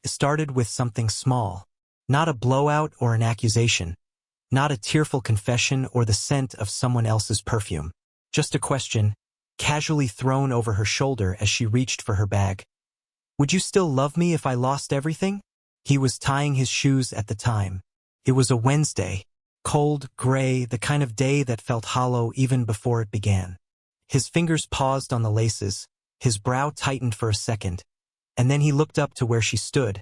It started with something small. Not a blowout or an accusation. Not a tearful confession or the scent of someone else's perfume. Just a question, casually thrown over her shoulder as she reached for her bag. Would you still love me if I lost everything? He was tying his shoes at the time. It was a Wednesday. Cold, gray, the kind of day that felt hollow even before it began. His fingers paused on the laces, his brow tightened for a second, and then he looked up to where she stood,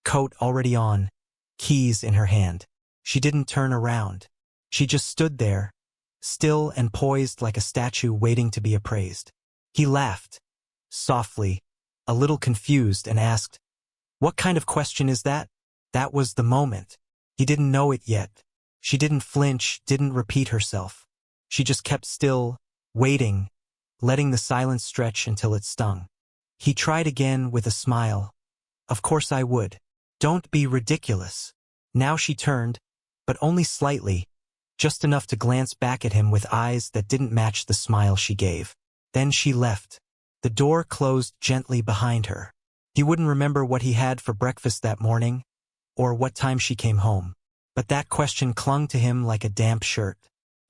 coat already on, keys in her hand. She didn't turn around. She just stood there, still and poised like a statue waiting to be appraised. He laughed, softly, a little confused, and asked, "What kind of question is that?" That was the moment. He didn't know it yet. She didn't flinch, didn't repeat herself. She just kept still, waiting, letting the silence stretch until it stung. He tried again with a smile. "Of course I would. Don't be ridiculous." Now she turned, but only slightly, just enough to glance back at him with eyes that didn't match the smile she gave. Then she left. The door closed gently behind her. He wouldn't remember what he had for breakfast that morning, or what time she came home. But that question clung to him like a damp shirt.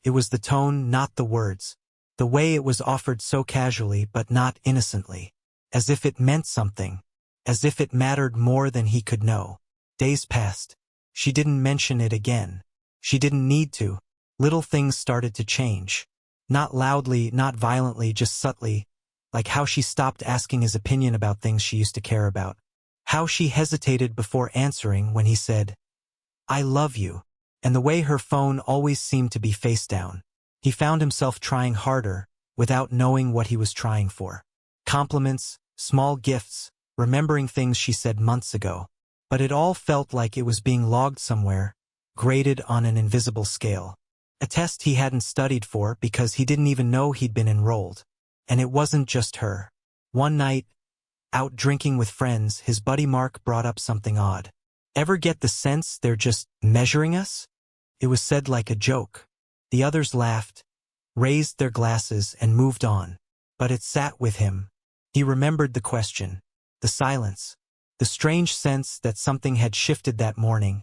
It was the tone, not the words. The way it was offered so casually but not innocently. As if it meant something. As if it mattered more than he could know. Days passed. She didn't mention it again. She didn't need to. Little things started to change. Not loudly, not violently, just subtly. Like how she stopped asking his opinion about things she used to care about. How she hesitated before answering when he said, "I love you," and the way her phone always seemed to be face down. He found himself trying harder, without knowing what he was trying for. Compliments, small gifts, remembering things she said months ago. But it all felt like it was being logged somewhere, graded on an invisible scale. A test he hadn't studied for because he didn't even know he'd been enrolled. And it wasn't just her. One night, out drinking with friends, his buddy Mark brought up something odd. "Ever get the sense they're just measuring us?" It was said like a joke. The others laughed, raised their glasses, and moved on. But it sat with him. He remembered the question, the silence, the strange sense that something had shifted that morning,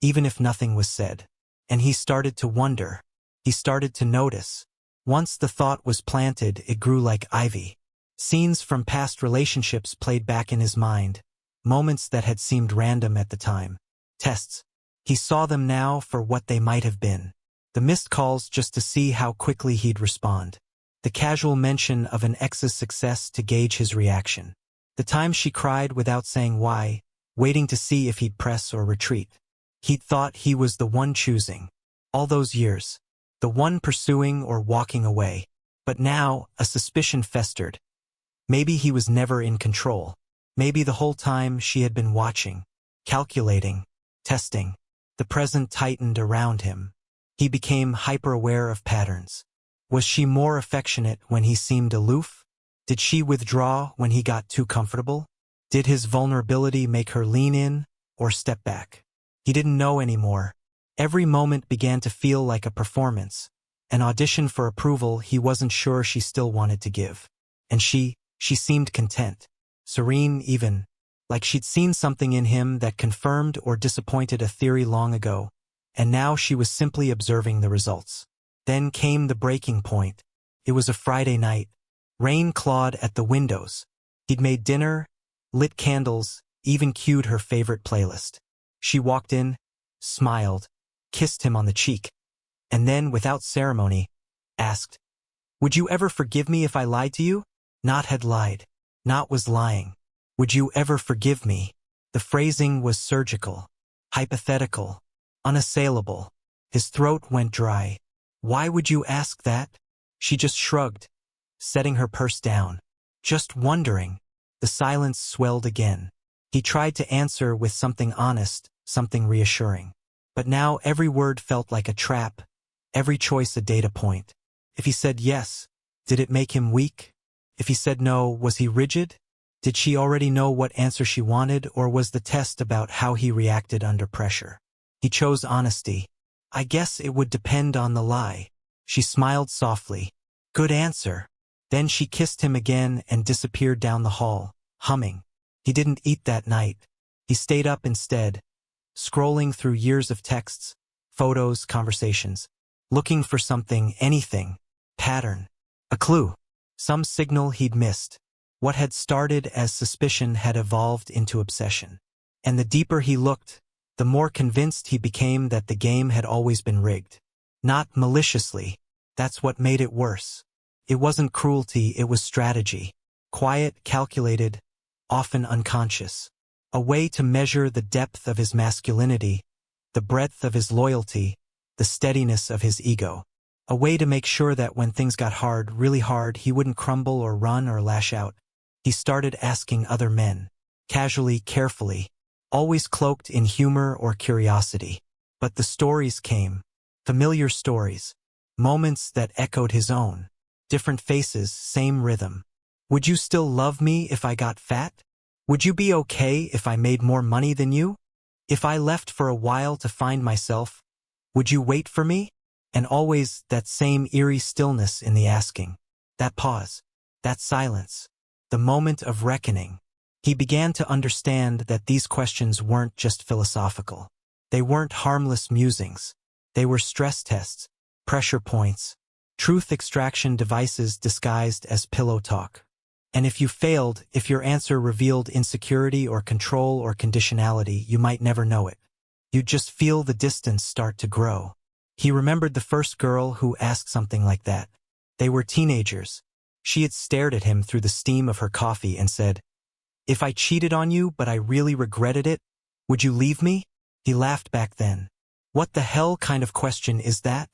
even if nothing was said. And he started to wonder. He started to notice. Once the thought was planted, it grew like ivy. Scenes from past relationships played back in his mind. Moments that had seemed random at the time. Tests. He saw them now for what they might have been. The missed calls just to see how quickly he'd respond. The casual mention of an ex's success to gauge his reaction. The time she cried without saying why, waiting to see if he'd press or retreat. He'd thought he was the one choosing. All those years. The one pursuing or walking away. But now, a suspicion festered. Maybe he was never in control. Maybe the whole time she had been watching, calculating, testing. The present tightened around him. He became hyper-aware of patterns. Was she more affectionate when he seemed aloof? Did she withdraw when he got too comfortable? Did his vulnerability make her lean in or step back? He didn't know anymore. Every moment began to feel like a performance, an audition for approval he wasn't sure she still wanted to give. And she seemed content. Serene even, like she'd seen something in him that confirmed or disappointed a theory long ago, and now she was simply observing the results. Then came the breaking point. It was a Friday night. Rain clawed at the windows. He'd made dinner, lit candles, even cued her favorite playlist. She walked in, smiled, kissed him on the cheek, and then, without ceremony, asked, "Would you ever forgive me if I lied to you?" Not had lied. Not was lying. "Would you ever forgive me?" The phrasing was surgical, hypothetical, unassailable. His throat went dry. "Why would you ask that?" She just shrugged, setting her purse down. "Just wondering." The silence swelled again. He tried to answer with something honest, something reassuring. But now every word felt like a trap, every choice a data point. If he said yes, did it make him weak? If he said no, was he rigid? Did she already know what answer she wanted, or was the test about how he reacted under pressure? He chose honesty. "I guess it would depend on the lie." She smiled softly. "Good answer." Then she kissed him again and disappeared down the hall, humming. He didn't eat that night. He stayed up instead, scrolling through years of texts, photos, conversations, looking for something, anything, pattern, a clue, some signal he'd missed. What had started as suspicion had evolved into obsession. And the deeper he looked, the more convinced he became that the game had always been rigged. Not maliciously. That's what made it worse. It wasn't cruelty, it was strategy. Quiet, calculated, often unconscious. A way to measure the depth of his masculinity, the breadth of his loyalty, the steadiness of his ego. A way to make sure that when things got hard, really hard, he wouldn't crumble or run or lash out. He started asking other men, casually, carefully, always cloaked in humor or curiosity. But the stories came, familiar stories, moments that echoed his own. Different faces, same rhythm. Would you still love me if I got fat? Would you be okay if I made more money than you? If I left for a while to find myself, would you wait for me? And always that same eerie stillness in the asking. That pause. That silence. The moment of reckoning. He began to understand that these questions weren't just philosophical. They weren't harmless musings. They were stress tests, pressure points, truth extraction devices disguised as pillow talk. And if you failed, if your answer revealed insecurity or control or conditionality, you might never know it. You'd just feel the distance start to grow. He remembered the first girl who asked something like that. They were teenagers. She had stared at him through the steam of her coffee and said, "If I cheated on you but I really regretted it, would you leave me?" He laughed back then. What the hell kind of question is that?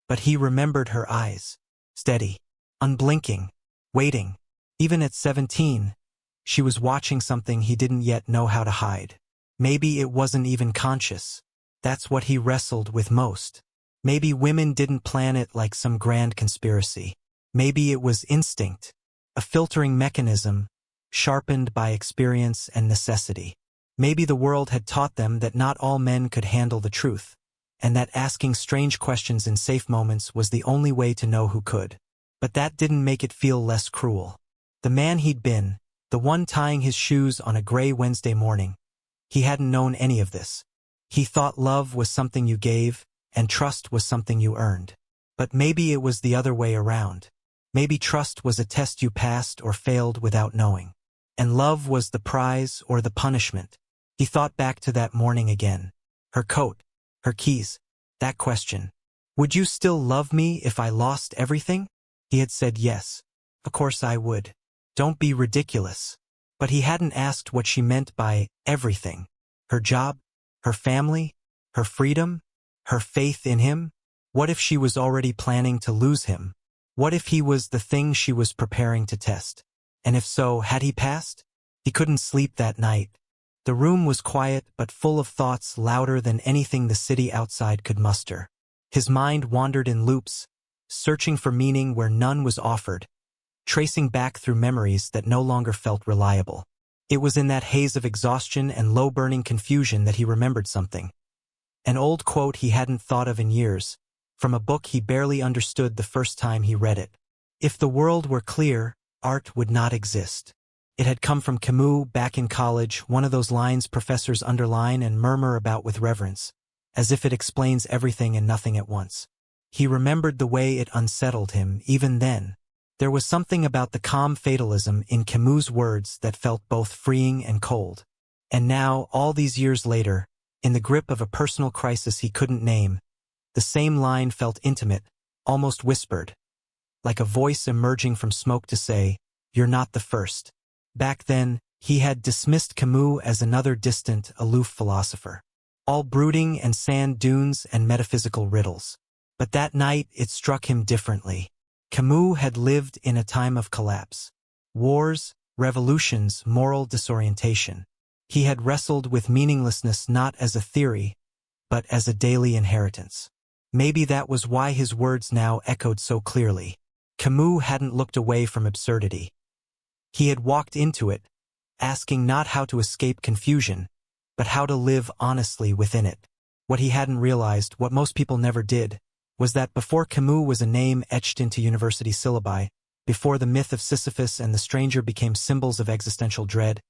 But he remembered her eyes. Steady. Unblinking. Waiting. Even at 17, she was watching something he didn't yet know how to hide. Maybe it wasn't even conscious. That's what he wrestled with most. Maybe women didn't plan it like some grand conspiracy. Maybe it was instinct, a filtering mechanism, sharpened by experience and necessity. Maybe the world had taught them that not all men could handle the truth, and that asking strange questions in safe moments was the only way to know who could. But that didn't make it feel less cruel. The man he'd been, the one tying his shoes on a gray Wednesday morning, he hadn't known any of this. He thought love was something you gave, and trust was something you earned. But maybe it was the other way around. Maybe trust was a test you passed or failed without knowing. And love was the prize or the punishment. He thought back to that morning again. Her coat, her keys, that question. Would you still love me if I lost everything? He had said yes. Of course I would. Don't be ridiculous. But he hadn't asked what she meant by everything. Her job, her family, her freedom, her faith in him. What if she was already planning to lose him? What if he was the thing she was preparing to test? And if so, had he passed? He couldn't sleep that night. The room was quiet but full of thoughts louder than anything the city outside could muster. His mind wandered in loops, searching for meaning where none was offered, tracing back through memories that no longer felt reliable. It was in that haze of exhaustion and low-burning confusion that he remembered something. An old quote he hadn't thought of in years, from a book he barely understood the first time he read it. If the world were clear, art would not exist. It had come from Camus back in college, one of those lines professors underline and murmur about with reverence, as if it explains everything and nothing at once. He remembered the way it unsettled him, even then. There was something about the calm fatalism in Camus' words that felt both freeing and cold. And now, all these years later, in the grip of a personal crisis he couldn't name, the same line felt intimate, almost whispered, like a voice emerging from smoke to say, "You're not the first." Back then, he had dismissed Camus as another distant, aloof philosopher, all brooding and sand dunes and metaphysical riddles. But that night it struck him differently. Camus had lived in a time of collapse. Wars, revolutions, moral disorientation. He had wrestled with meaninglessness not as a theory, but as a daily inheritance. Maybe that was why his words now echoed so clearly. Camus hadn't looked away from absurdity. He had walked into it, asking not how to escape confusion, but how to live honestly within it. What he hadn't realized, what most people never did, was that before Camus was a name etched into university syllabi, before the myth of Sisyphus and the stranger became symbols of existential dread,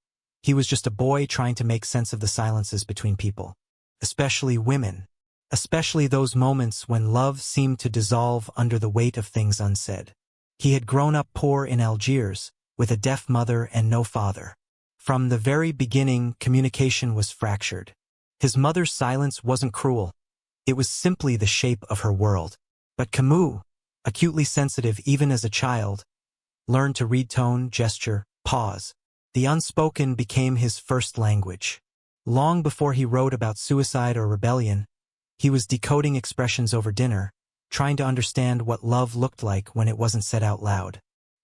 He was just a boy trying to make sense of the silences between people. Especially women. Especially those moments when love seemed to dissolve under the weight of things unsaid. He had grown up poor in Algiers, with a deaf mother and no father. From the very beginning, communication was fractured. His mother's silence wasn't cruel. It was simply the shape of her world. But Camus, acutely sensitive even as a child, learned to read tone, gesture, pause. The unspoken became his first language. Long before he wrote about suicide or rebellion, he was decoding expressions over dinner, trying to understand what love looked like when it wasn't said out loud.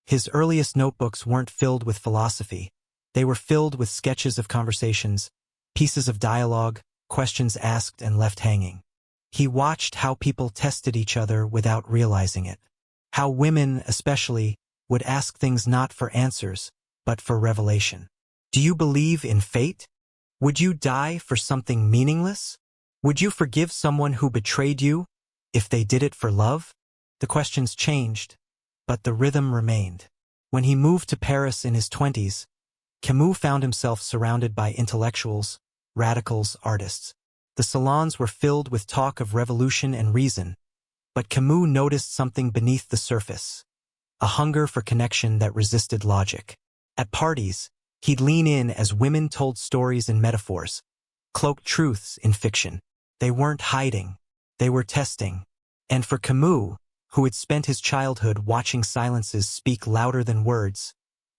His earliest notebooks weren't filled with philosophy. They were filled with sketches of conversations, pieces of dialogue, questions asked and left hanging. He watched how people tested each other without realizing it. How women, especially, would ask things not for answers, but for revelation. Do you believe in fate? Would you die for something meaningless? Would you forgive someone who betrayed you if they did it for love? The questions changed, but the rhythm remained. When he moved to Paris in his 20s, Camus found himself surrounded by intellectuals, radicals, artists. The salons were filled with talk of revolution and reason, but Camus noticed something beneath the surface, a hunger for connection that resisted logic. At parties, he'd lean in as women told stories and metaphors, cloaked truths in fiction. They weren't hiding, they were testing. And for Camus, who had spent his childhood watching silences speak louder than words,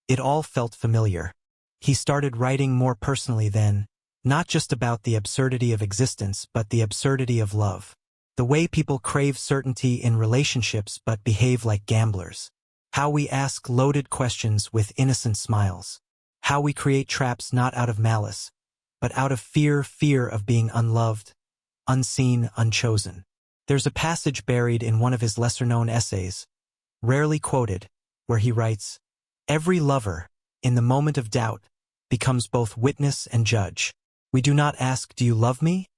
it all felt familiar. He started writing more personally then, not just about the absurdity of existence, but the absurdity of love. The way people crave certainty in relationships but behave like gamblers. How we ask loaded questions with innocent smiles. How we create traps not out of malice, but out of fear of being unloved, unseen, unchosen. There's a passage buried in one of his lesser-known essays, rarely quoted, where he writes, "Every lover, in the moment of doubt, becomes both witness and judge. We do not ask, 'Do you love me?'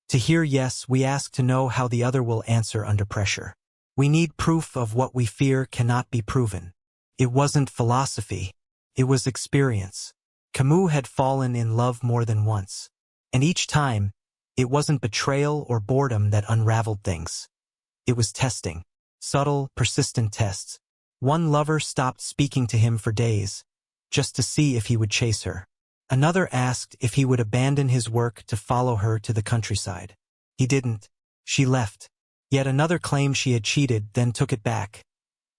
To hear yes, we ask to know how the other will answer under pressure. We need proof of what we fear cannot be proven." It wasn't philosophy, it was experience. Camus had fallen in love more than once, and each time, it wasn't betrayal or boredom that unraveled things. It was testing. Subtle, persistent tests. One lover stopped speaking to him for days, just to see if he would chase her. Another asked if he would abandon his work to follow her to the countryside. He didn't. She left. Yet another claimed she had cheated, then took it back,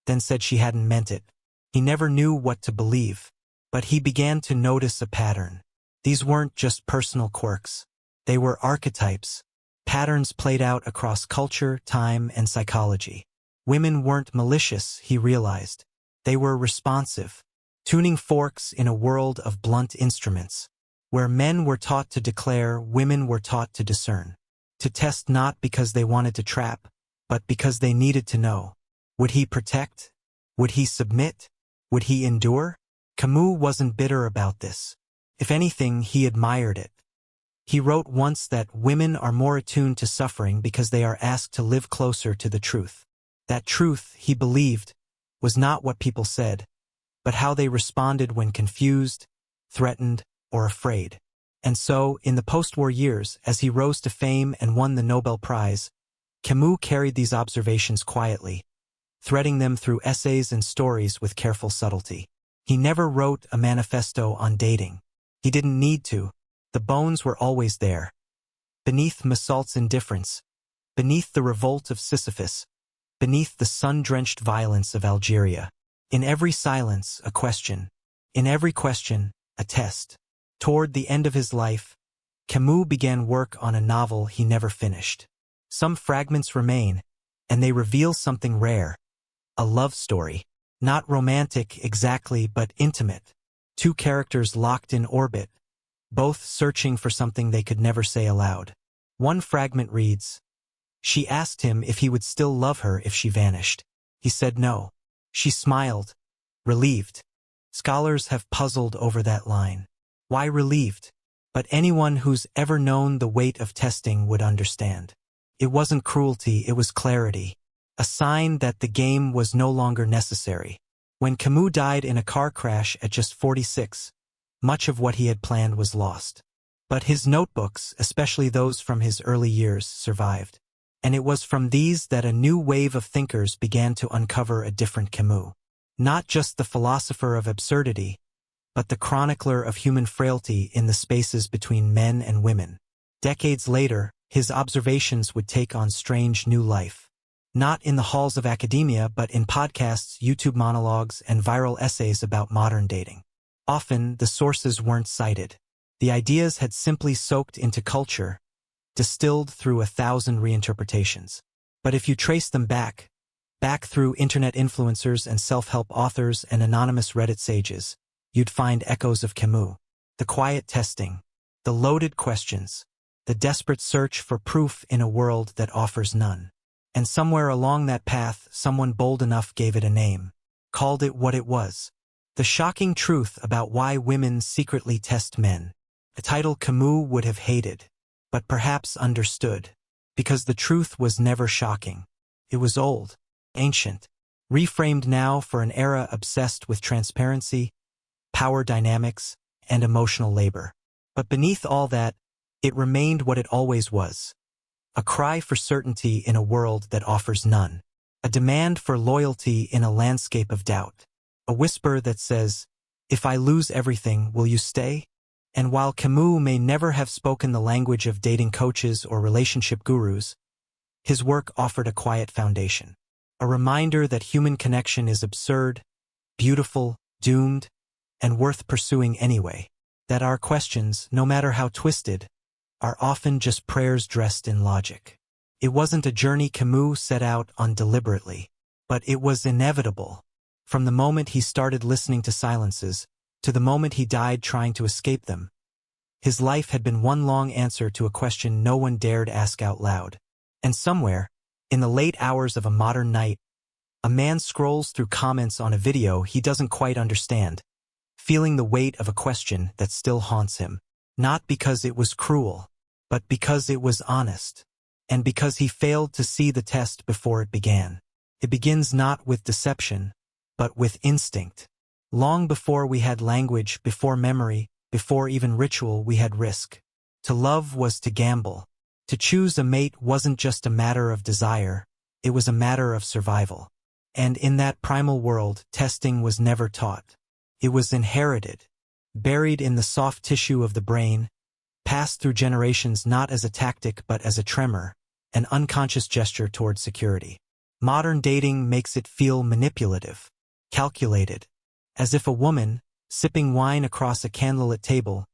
then said she hadn't meant it. He never knew what to believe, but he began to notice a pattern. These weren't just personal quirks. They were archetypes, patterns played out across culture, time, and psychology. Women weren't malicious, he realized. They were responsive, tuning forks in a world of blunt instruments. Where men were taught to declare, women were taught to discern. To test not because they wanted to trap, but because they needed to know. Would he protect? Would he submit? Would he endure? Camus wasn't bitter about this. If anything, he admired it. He wrote once that women are more attuned to suffering because they are asked to live closer to the truth. That truth, he believed, was not what people said, but how they responded when confused, threatened, or afraid. And so, in the post-war years, as he rose to fame and won the Nobel Prize, Camus carried these observations quietly, threading them through essays and stories with careful subtlety. He never wrote a manifesto on dating. He didn't need to. The bones were always there. Beneath Massault's indifference, beneath the revolt of Sisyphus, beneath the sun-drenched violence of Algeria. In every silence, a question. In every question, a test. Toward the end of his life, Camus began work on a novel he never finished. Some fragments remain, and they reveal something rare. A love story. Not romantic exactly, but intimate. Two characters locked in orbit, both searching for something they could never say aloud. One fragment reads, "She asked him if he would still love her if she vanished. He said no. She smiled, relieved." Scholars have puzzled over that line. Why relieved? But anyone who's ever known the weight of testing would understand. It wasn't cruelty, it was clarity. A sign that the game was no longer necessary. When Camus died in a car crash at just 46, much of what he had planned was lost. But his notebooks, especially those from his early years, survived. And it was from these that a new wave of thinkers began to uncover a different Camus. Not just the philosopher of absurdity, but the chronicler of human frailty in the spaces between men and women. Decades later, his observations would take on strange new life. Not in the halls of academia, but in podcasts, YouTube monologues, and viral essays about modern dating. Often, the sources weren't cited. The ideas had simply soaked into culture, distilled through 1,000 reinterpretations. But if you trace them back through internet influencers and self-help authors and anonymous Reddit sages, you'd find echoes of Camus. The quiet testing, the loaded questions, the desperate search for proof in a world that offers none. And somewhere along that path, someone bold enough gave it a name, called it what it was. The shocking truth about why women secretly test men. A title Camus would have hated, but perhaps understood, because the truth was never shocking. It was old, ancient, reframed now for an era obsessed with transparency, power dynamics, and emotional labor. But beneath all that, it remained what it always was. A cry for certainty in a world that offers none. A demand for loyalty in a landscape of doubt. A whisper that says, "If I lose everything, will you stay?" And while Camus may never have spoken the language of dating coaches or relationship gurus, his work offered a quiet foundation. A reminder that human connection is absurd, beautiful, doomed, and worth pursuing anyway. That our questions, no matter how twisted, are often just prayers dressed in logic. It wasn't a journey Camus set out on deliberately, but it was inevitable. From the moment he started listening to silences, to the moment he died trying to escape them, his life had been one long answer to a question no one dared ask out loud. And somewhere, in the late hours of a modern night, a man scrolls through comments on a video he doesn't quite understand, feeling the weight of a question that still haunts him. Not because it was cruel, but because it was honest, and because he failed to see the test before it began. It begins not with deception, but with instinct. Long before we had language, before memory, before even ritual, we had risk. To love was to gamble. To choose a mate wasn't just a matter of desire, it was a matter of survival. And in that primal world, testing was never taught. It was inherited, buried in the soft tissue of the brain, passed through generations not as a tactic but as a tremor, an unconscious gesture toward security. Modern dating makes it feel manipulative, calculated, as if a woman, sipping wine across a candlelit table,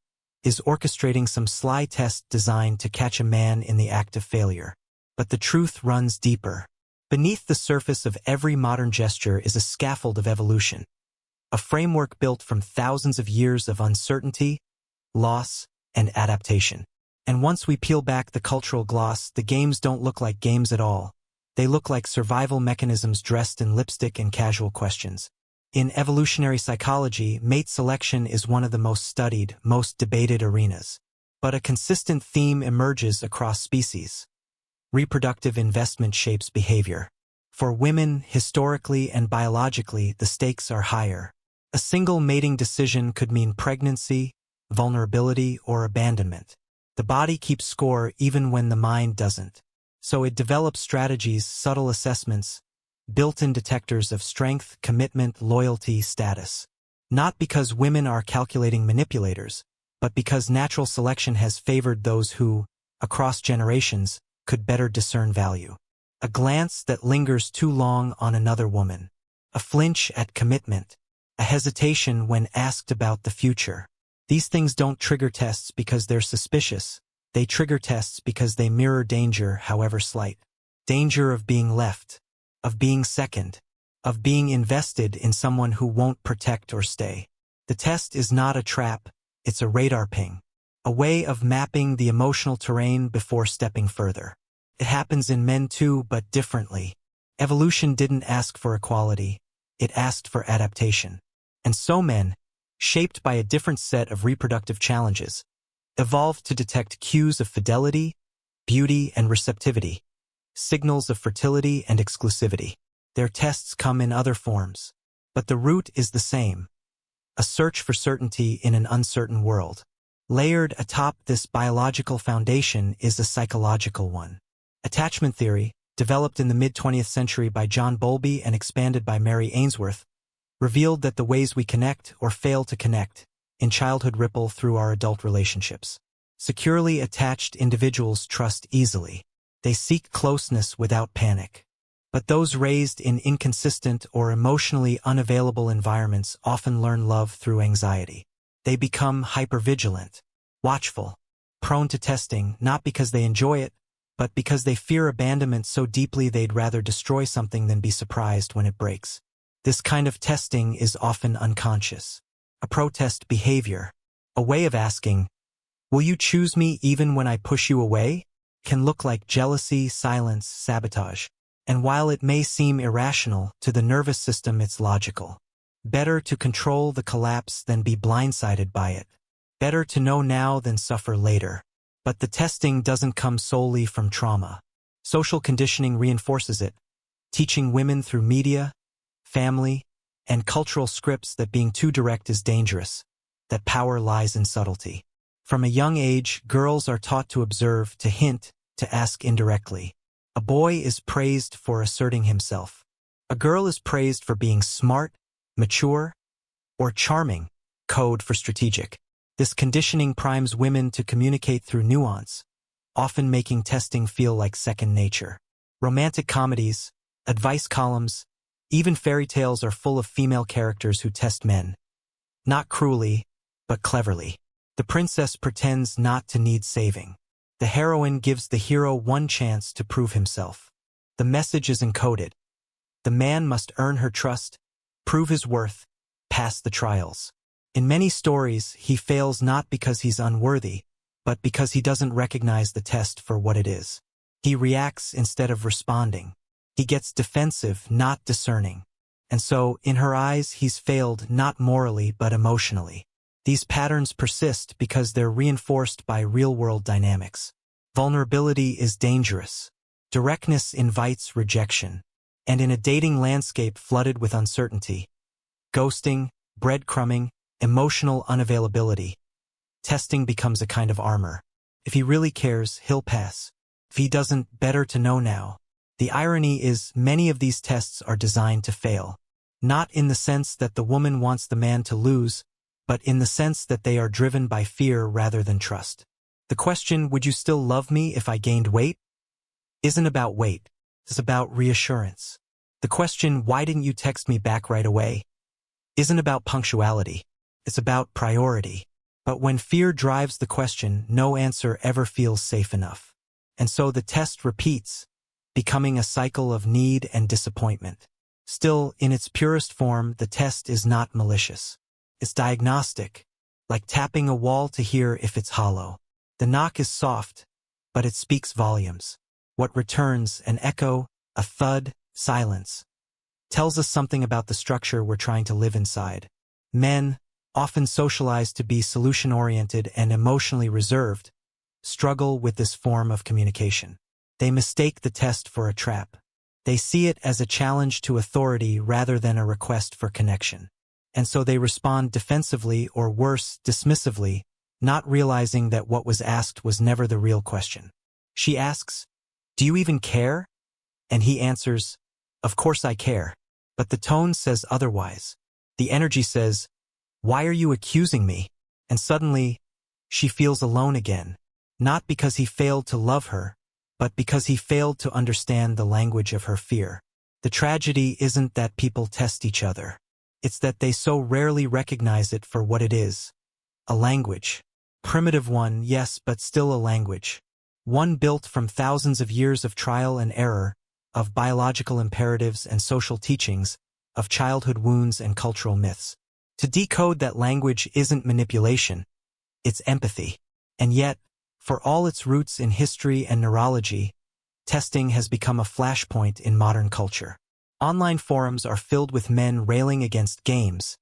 is orchestrating some sly test designed to catch a man in the act of failure. But the truth runs deeper. Beneath the surface of every modern gesture is a scaffold of evolution, a framework built from thousands of years of uncertainty, loss, and adaptation. And once we peel back the cultural gloss, the games don't look like games at all. They look like survival mechanisms dressed in lipstick and casual questions. In evolutionary psychology, mate selection is one of the most studied, most debated arenas. But a consistent theme emerges across species. Reproductive investment shapes behavior. For women, historically and biologically, the stakes are higher. A single mating decision could mean pregnancy, vulnerability, or abandonment. The body keeps score even when the mind doesn't. So it develops strategies, subtle assessments, built-in detectors of strength, commitment, loyalty, status. Not because women are calculating manipulators, but because natural selection has favored those who, across generations, could better discern value. A glance that lingers too long on another woman. A flinch at commitment. A hesitation when asked about the future. These things don't trigger tests because they're suspicious. They trigger tests because they mirror danger, however slight. Danger of being left, of being second, of being invested in someone who won't protect or stay. The test is not a trap, it's a radar ping. A way of mapping the emotional terrain before stepping further. It happens in men too, but differently. Evolution didn't ask for equality, it asked for adaptation. And so men, shaped by a different set of reproductive challenges, evolved to detect cues of fidelity, beauty, and receptivity, signals of fertility and exclusivity. Their tests come in other forms, but the root is the same. a search for certainty in an uncertain world. Layered atop this biological foundation is a psychological one. Attachment theory, developed in the mid-20th century by John Bowlby and expanded by Mary Ainsworth, revealed that the ways we connect or fail to connect in childhood ripple through our adult relationships. Securely attached individuals trust easily. They seek closeness without panic. But those raised in inconsistent or emotionally unavailable environments often learn love through anxiety. They become hypervigilant, watchful, prone to testing, not because they enjoy it, but because they fear abandonment so deeply they'd rather destroy something than be surprised when it breaks. This kind of testing is often unconscious. A protest behavior, a way of asking, "Will you choose me even when I push you away?" can look like jealousy, silence, sabotage. And while it may seem irrational, to the nervous system it's logical. Better to control the collapse than be blindsided by it. Better to know now than suffer later. But the testing doesn't come solely from trauma. Social conditioning reinforces it, teaching women through media, family, and cultural scripts that being too direct is dangerous, that power lies in subtlety. From a young age, girls are taught to observe, to hint, to ask indirectly. A boy is praised for asserting himself. A girl is praised for being smart, mature, or charming, code for strategic. This conditioning primes women to communicate through nuance, often making testing feel like second nature. Romantic comedies, advice columns, even fairy tales are full of female characters who test men. Not cruelly, but cleverly. The princess pretends not to need saving. The heroine gives the hero one chance to prove himself. The message is encoded. The man must earn her trust, prove his worth, pass the trials. In many stories, he fails not because he's unworthy, but because he doesn't recognize the test for what it is. He reacts instead of responding. He gets defensive, not discerning. And so, in her eyes, he's failed not morally but emotionally. These patterns persist because they're reinforced by real-world dynamics. Vulnerability is dangerous. Directness invites rejection. And in a dating landscape flooded with uncertainty, ghosting, breadcrumbing, emotional unavailability, testing becomes a kind of armor. If he really cares, he'll pass. If he doesn't, better to know now. The irony is many of these tests are designed to fail. Not in the sense that the woman wants the man to lose, but in the sense that they are driven by fear rather than trust. The question, "Would you still love me if I gained weight?" isn't about weight. It's about reassurance. The question, "Why didn't you text me back right away?" isn't about punctuality. It's about priority. But when fear drives the question, no answer ever feels safe enough. And so the test repeats, becoming a cycle of need and disappointment. Still, in its purest form, the test is not malicious. It's diagnostic, like tapping a wall to hear if it's hollow. The knock is soft, but it speaks volumes. What returns, an echo, a thud, silence, tells us something about the structure we're trying to live inside. Men, often socialized to be solution-oriented and emotionally reserved, struggle with this form of communication. They mistake the test for a trap. They see it as a challenge to authority rather than a request for connection. And so they respond defensively or worse, dismissively, not realizing that what was asked was never the real question. She asks, "Do you even care?" And he answers, "Of course I care." But the tone says otherwise. The energy says, "Why are you accusing me?" And suddenly, she feels alone again, not because he failed to love her, but because he failed to understand the language of her fear. The tragedy isn't that people test each other. It's that they so rarely recognize it for what it is. A language. Primitive one, yes, but still a language. One built from thousands of years of trial and error, of biological imperatives and social teachings, of childhood wounds and cultural myths. To decode that language isn't manipulation, it's empathy. And yet, for all its roots in history and neurology, testing has become a flashpoint in modern culture. Online forums are filled with men railing against games,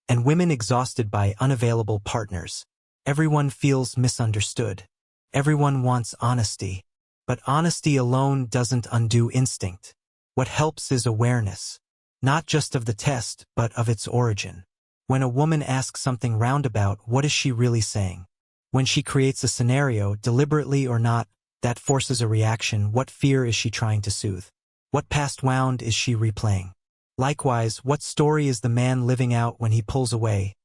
and women exhausted by unavailable partners. Everyone feels misunderstood. Everyone wants honesty. But honesty alone doesn't undo instinct. What helps is awareness, not just of the test, but of its origin. When a woman asks something roundabout, what is she really saying? When she creates a scenario, deliberately or not, that forces a reaction, what fear is she trying to soothe? What past wound is she replaying? Likewise, what story is the man living out when he pulls away,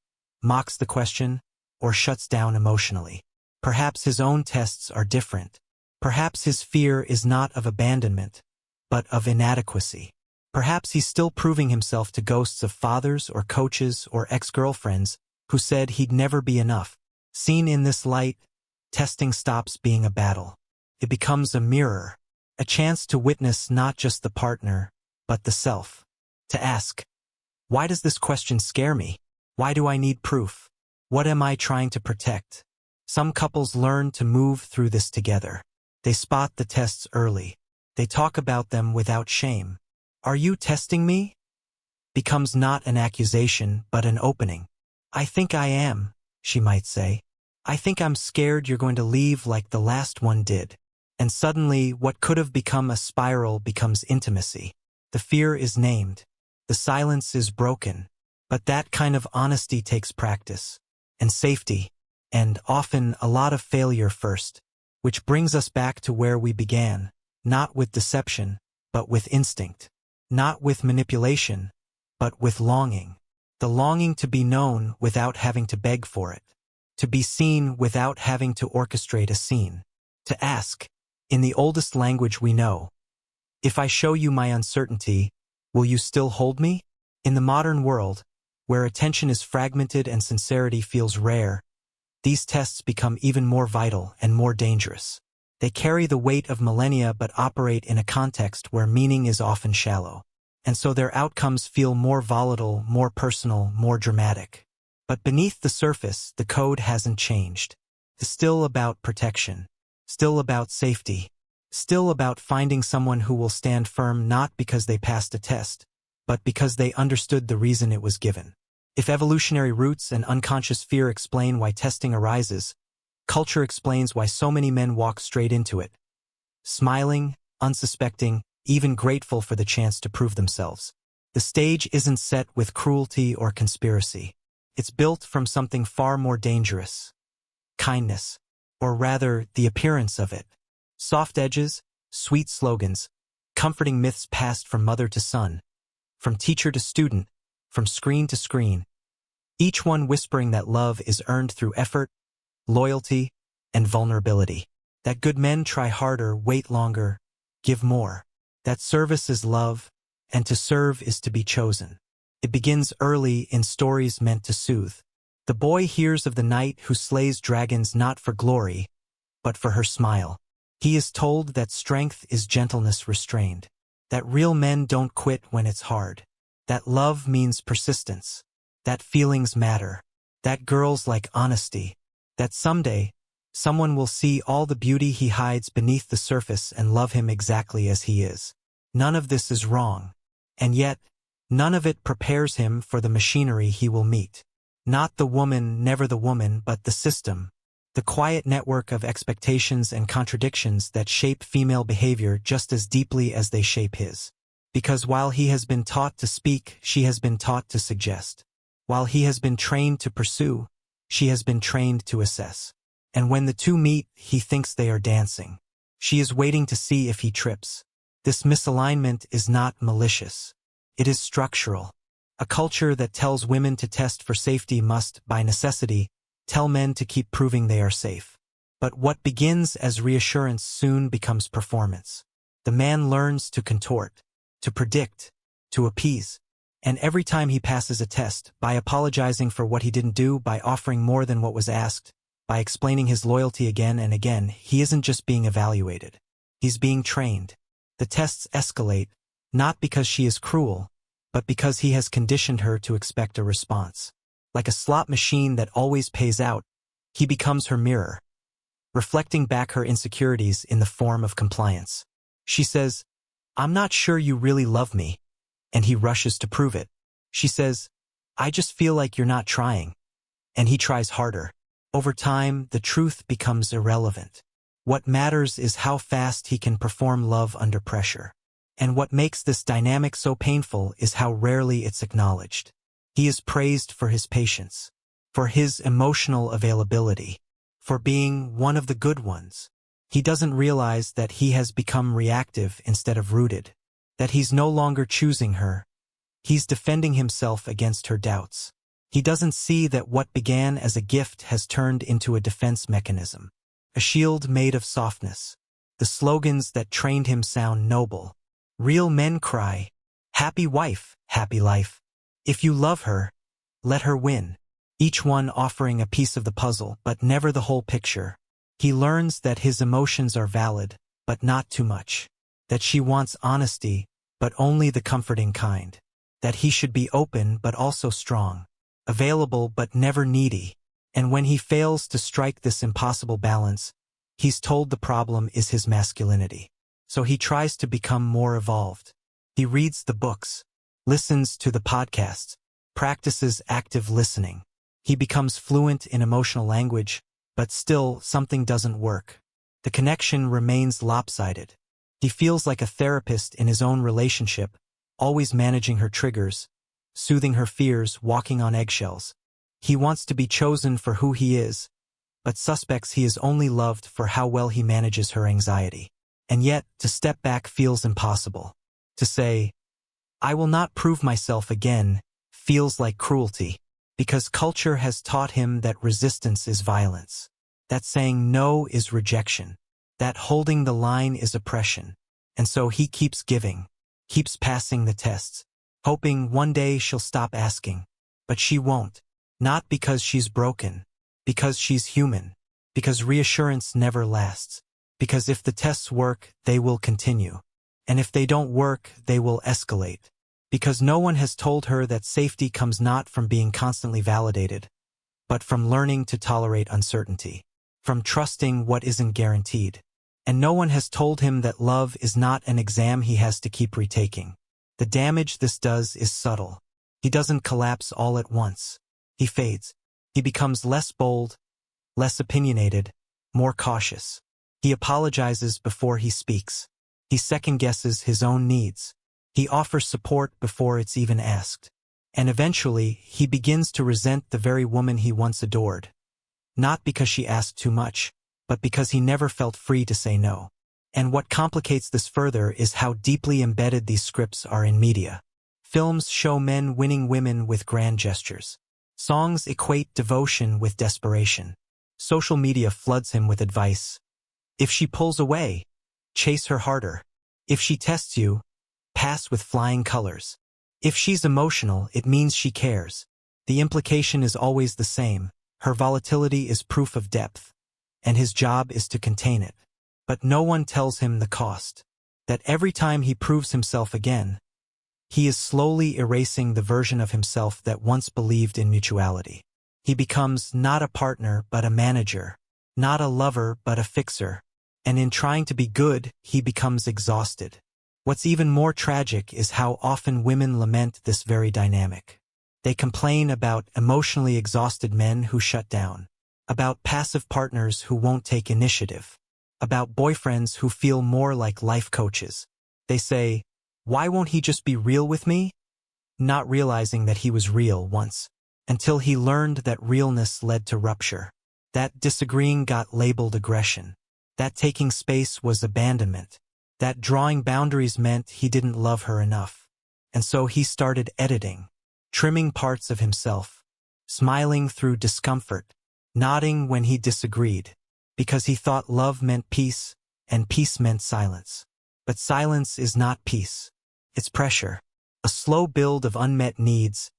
mocks the question, or shuts down emotionally? Perhaps his own tests are different. Perhaps his fear is not of abandonment, but of inadequacy. Perhaps he's still proving himself to ghosts of fathers or coaches or ex-girlfriends who said he'd never be enough. Seen in this light, testing stops being a battle. It becomes a mirror, a chance to witness not just the partner, but the self. To ask, why does this question scare me? Why do I need proof? What am I trying to protect? Some couples learn to move through this together. They spot the tests early. They talk about them without shame. Are you testing me? Becomes not an accusation, but an opening. I think I am, she might say. I think I'm scared you're going to leave like the last one did. And suddenly, what could have become a spiral becomes intimacy. The fear is named. The silence is broken. But that kind of honesty takes practice. And safety. And often a lot of failure first. Which brings us back to where we began. Not with deception, but with instinct. Not with manipulation, but with longing. The longing to be known without having to beg for it. To be seen without having to orchestrate a scene. To ask, in the oldest language we know, if I show you my uncertainty, will you still hold me? In the modern world, where attention is fragmented and sincerity feels rare, these tests become even more vital and more dangerous. They carry the weight of millennia but operate in a context where meaning is often shallow. And so their outcomes feel more volatile, more personal, more dramatic. But beneath the surface, the code hasn't changed. It's still about protection. Still about safety. Still about finding someone who will stand firm not because they passed a test, but because they understood the reason it was given. If evolutionary roots and unconscious fear explain why testing arises, culture explains why so many men walk straight into it, smiling, unsuspecting, even grateful for the chance to prove themselves. The stage isn't set with cruelty or conspiracy. It's built from something far more dangerous. Kindness, or rather, the appearance of it. Soft edges, sweet slogans, comforting myths passed from mother to son, from teacher to student, from screen to screen, each one whispering that love is earned through effort, loyalty, and vulnerability. That good men try harder, wait longer, give more. That service is love, and to serve is to be chosen. It begins early in stories meant to soothe. The boy hears of the knight who slays dragons not for glory, but for her smile. He is told that strength is gentleness restrained, that real men don't quit when it's hard, that love means persistence, that feelings matter, that girls like honesty, that someday, someone will see all the beauty he hides beneath the surface and love him exactly as he is. None of this is wrong, and yet, none of it prepares him for the machinery he will meet. Not the woman, never the woman, but the system, the quiet network of expectations and contradictions that shape female behavior just as deeply as they shape his. Because while he has been taught to speak, she has been taught to suggest. While he has been trained to pursue, she has been trained to assess. And when the two meet, he thinks they are dancing. She is waiting to see if he trips. This misalignment is not malicious. It is structural. A culture that tells women to test for safety must, by necessity, tell men to keep proving they are safe. But what begins as reassurance soon becomes performance. The man learns to contort, to predict, to appease. And every time he passes a test, by apologizing for what he didn't do, by offering more than what was asked, by explaining his loyalty again and again, he isn't just being evaluated. He's being trained. The tests escalate, not because she is cruel, but because he has conditioned her to expect a response. Like a slot machine that always pays out, he becomes her mirror, reflecting back her insecurities in the form of compliance. She says, "I'm not sure you really love me," and he rushes to prove it. She says, "I just feel like you're not trying," and he tries harder. Over time, the truth becomes irrelevant. What matters is how fast he can perform love under pressure. And what makes this dynamic so painful is how rarely it's acknowledged. He is praised for his patience, for his emotional availability, for being one of the good ones. He doesn't realize that he has become reactive instead of rooted, that he's no longer choosing her. He's defending himself against her doubts. He doesn't see that what began as a gift has turned into a defense mechanism, a shield made of softness. The slogans that trained him sound noble. Real men cry, "Happy wife, happy life." If you love her, let her win. Each one offering a piece of the puzzle, but never the whole picture. He learns that his emotions are valid, but not too much. That she wants honesty, but only the comforting kind. That he should be open but also strong, available but never needy. And when he fails to strike this impossible balance, he's told the problem is his masculinity. So he tries to become more evolved. He reads the books, listens to the podcasts, practices active listening. He becomes fluent in emotional language, but still something doesn't work. The connection remains lopsided. He feels like a therapist in his own relationship, always managing her triggers, soothing her fears, walking on eggshells. He wants to be chosen for who he is, but suspects he is only loved for how well he manages her anxiety. And yet, to step back feels impossible. To say, "I will not prove myself again," feels like cruelty, because culture has taught him that resistance is violence, that saying no is rejection, that holding the line is oppression. And so he keeps giving, keeps passing the tests, hoping one day she'll stop asking. But she won't. Not because she's broken, because she's human, because reassurance never lasts, because if the tests work, they will continue. And if they don't work, they will escalate. Because no one has told her that safety comes not from being constantly validated, but from learning to tolerate uncertainty, from trusting what isn't guaranteed. And no one has told him that love is not an exam he has to keep retaking. The damage this does is subtle. He doesn't collapse all at once. He fades. He becomes less bold, less opinionated, more cautious. He apologizes before he speaks. He second-guesses his own needs. He offers support before it's even asked. And eventually, he begins to resent the very woman he once adored. Not because she asked too much, but because he never felt free to say no. And what complicates this further is how deeply embedded these scripts are in media. Films show men winning women with grand gestures. Songs equate devotion with desperation. Social media floods him with advice. If she pulls away, chase her harder. If she tests you, pass with flying colors. If she's emotional, it means she cares. The implication is always the same. Her volatility is proof of depth, and his job is to contain it. But no one tells him the cost. That every time he proves himself again, he is slowly erasing the version of himself that once believed in mutuality. He becomes not a partner but a manager, not a lover but a fixer. And in trying to be good, he becomes exhausted. What's even more tragic is how often women lament this very dynamic. They complain about emotionally exhausted men who shut down, about passive partners who won't take initiative, about boyfriends who feel more like life coaches. They say, "Why won't he just be real with me?" Not realizing that he was real once, until he learned that realness led to rupture, that disagreeing got labeled aggression, that taking space was abandonment, that drawing boundaries meant he didn't love her enough. And so he started editing, trimming parts of himself, smiling through discomfort, nodding when he disagreed, because he thought love meant peace, and peace meant silence. But silence is not peace. It's pressure, a slow build of unmet needs,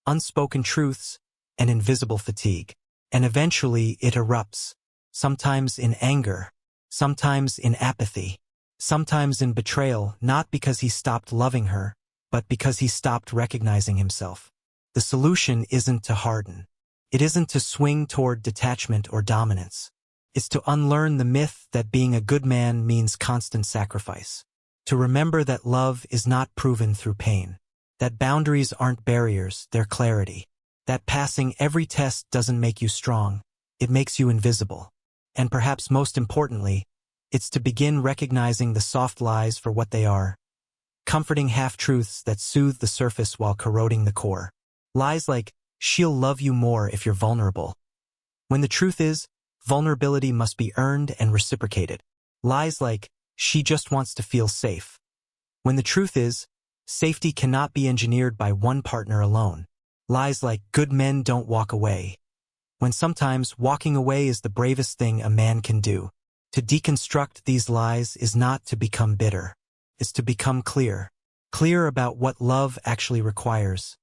unspoken truths, and invisible fatigue. And eventually it erupts, sometimes in anger, sometimes in apathy, sometimes in betrayal, not because he stopped loving her, but because he stopped recognizing himself. The solution isn't to harden. It isn't to swing toward detachment or dominance. It's to unlearn the myth that being a good man means constant sacrifice. To remember that love is not proven through pain. That boundaries aren't barriers, they're clarity. That passing every test doesn't make you strong, it makes you invisible. And perhaps most importantly, it's to begin recognizing the soft lies for what they are, comforting half-truths that soothe the surface while corroding the core. Lies like, she'll love you more if you're vulnerable. When the truth is, vulnerability must be earned and reciprocated. Lies like, she just wants to feel safe. When the truth is, safety cannot be engineered by one partner alone. Lies like, good men don't walk away. When sometimes walking away is the bravest thing a man can do. To deconstruct these lies is not to become bitter. It's to become clear. Clear about what love actually requires.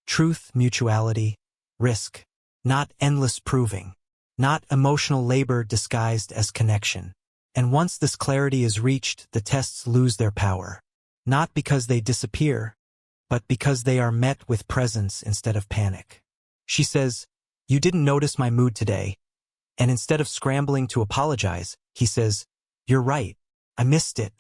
Truth, mutuality, risk. Not endless proving. Not emotional labor disguised as connection. And once this clarity is reached, the tests lose their power. Not because they disappear, but because they are met with presence instead of panic. She says, you didn't notice my mood today. And instead of scrambling to apologize, he says, you're right. I missed it.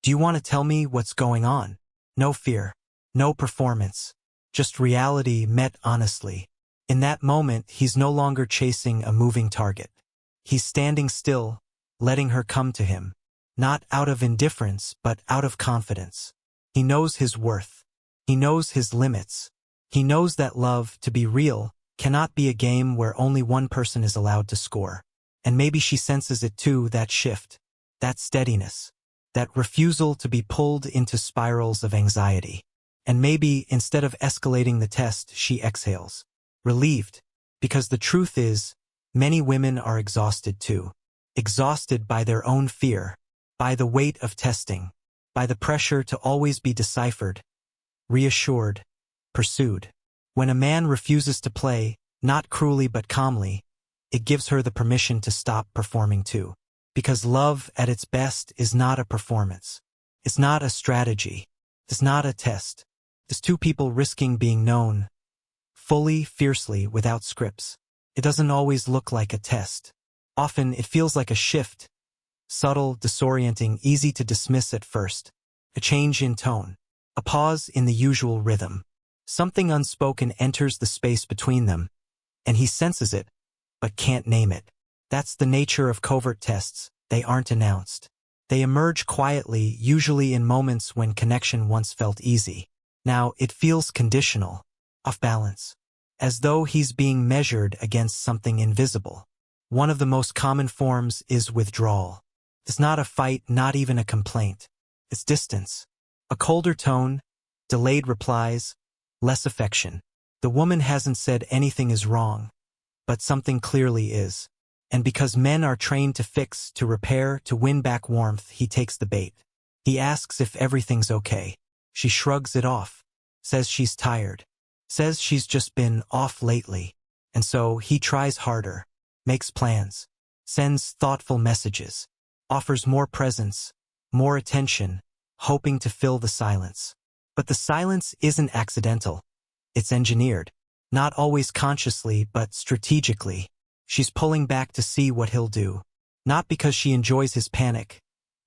Do you want to tell me what's going on? No fear. No performance. Just reality met honestly. In that moment, he's no longer chasing a moving target. He's standing still, letting her come to him. Not out of indifference, but out of confidence. He knows his worth. He knows his limits. He knows that love, to be real, cannot be a game where only one person is allowed to score. And maybe she senses it too, that shift, that steadiness, that refusal to be pulled into spirals of anxiety. And maybe, instead of escalating the test, she exhales, relieved, because the truth is, many women are exhausted too. Exhausted by their own fear, by the weight of testing, by the pressure to always be deciphered, reassured, pursued. When a man refuses to play, not cruelly but calmly, it gives her the permission to stop performing too. Because love at its best is not a performance. It's not a strategy. It's not a test. It's two people risking being known, fully, fiercely, without scripts. It doesn't always look like a test. Often it feels like a shift, subtle, disorienting, easy to dismiss at first. A change in tone. A pause in the usual rhythm. Something unspoken enters the space between them, and he senses it, but can't name it. That's the nature of covert tests. They aren't announced. They emerge quietly, usually in moments when connection once felt easy. Now it feels conditional, off balance, as though he's being measured against something invisible. One of the most common forms is withdrawal. It's not a fight, not even a complaint. It's distance. A colder tone, delayed replies, less affection. The woman hasn't said anything is wrong, but something clearly is. And because men are trained to fix, to repair, to win back warmth, he takes the bait. He asks if everything's okay. She shrugs it off, says she's tired, says she's just been off lately. And so he tries harder, makes plans, sends thoughtful messages, offers more presence, more attention, hoping to fill the silence. But the silence isn't accidental. It's engineered. Not always consciously, but strategically. She's pulling back to see what he'll do. Not because she enjoys his panic,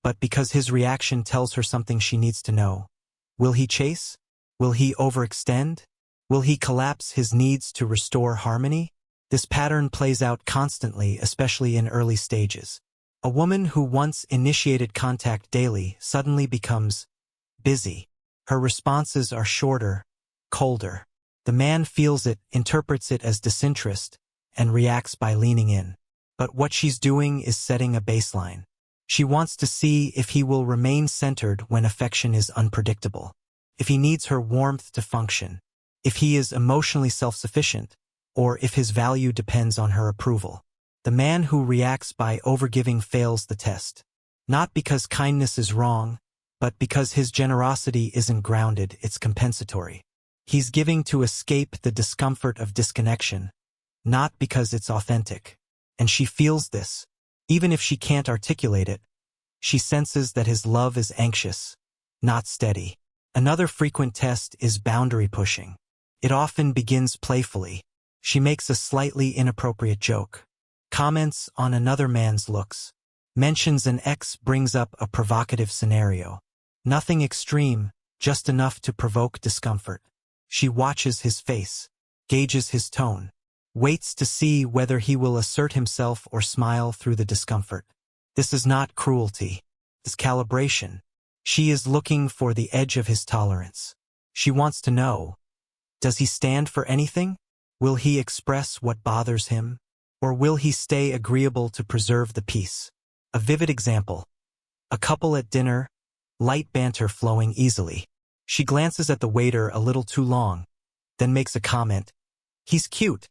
but because his reaction tells her something she needs to know. Will he chase? Will he overextend? Will he collapse his needs to restore harmony? This pattern plays out constantly, especially in early stages. A woman who once initiated contact daily suddenly becomes busy. Her responses are shorter, colder. The man feels it, interprets it as disinterest, and reacts by leaning in. But what she's doing is setting a baseline. She wants to see if he will remain centered when affection is unpredictable, if he needs her warmth to function, if he is emotionally self-sufficient, or if his value depends on her approval. The man who reacts by overgiving fails the test. Not because kindness is wrong, but because his generosity isn't grounded, it's compensatory. He's giving to escape the discomfort of disconnection, not because it's authentic. And she feels this. Even if she can't articulate it, she senses that his love is anxious, not steady. Another frequent test is boundary pushing. It often begins playfully. She makes a slightly inappropriate joke, comments on another man's looks, mentions an ex, brings up a provocative scenario. Nothing extreme, just enough to provoke discomfort. She watches his face, gauges his tone, waits to see whether he will assert himself or smile through the discomfort. This is not cruelty. It's calibration. She is looking for the edge of his tolerance. She wants to know, Does he stand for anything? Will he express what bothers him? Or will he stay agreeable to preserve the peace? A vivid example. A couple at dinner, light banter flowing easily. She glances at the waiter a little too long, then makes a comment. He's cute,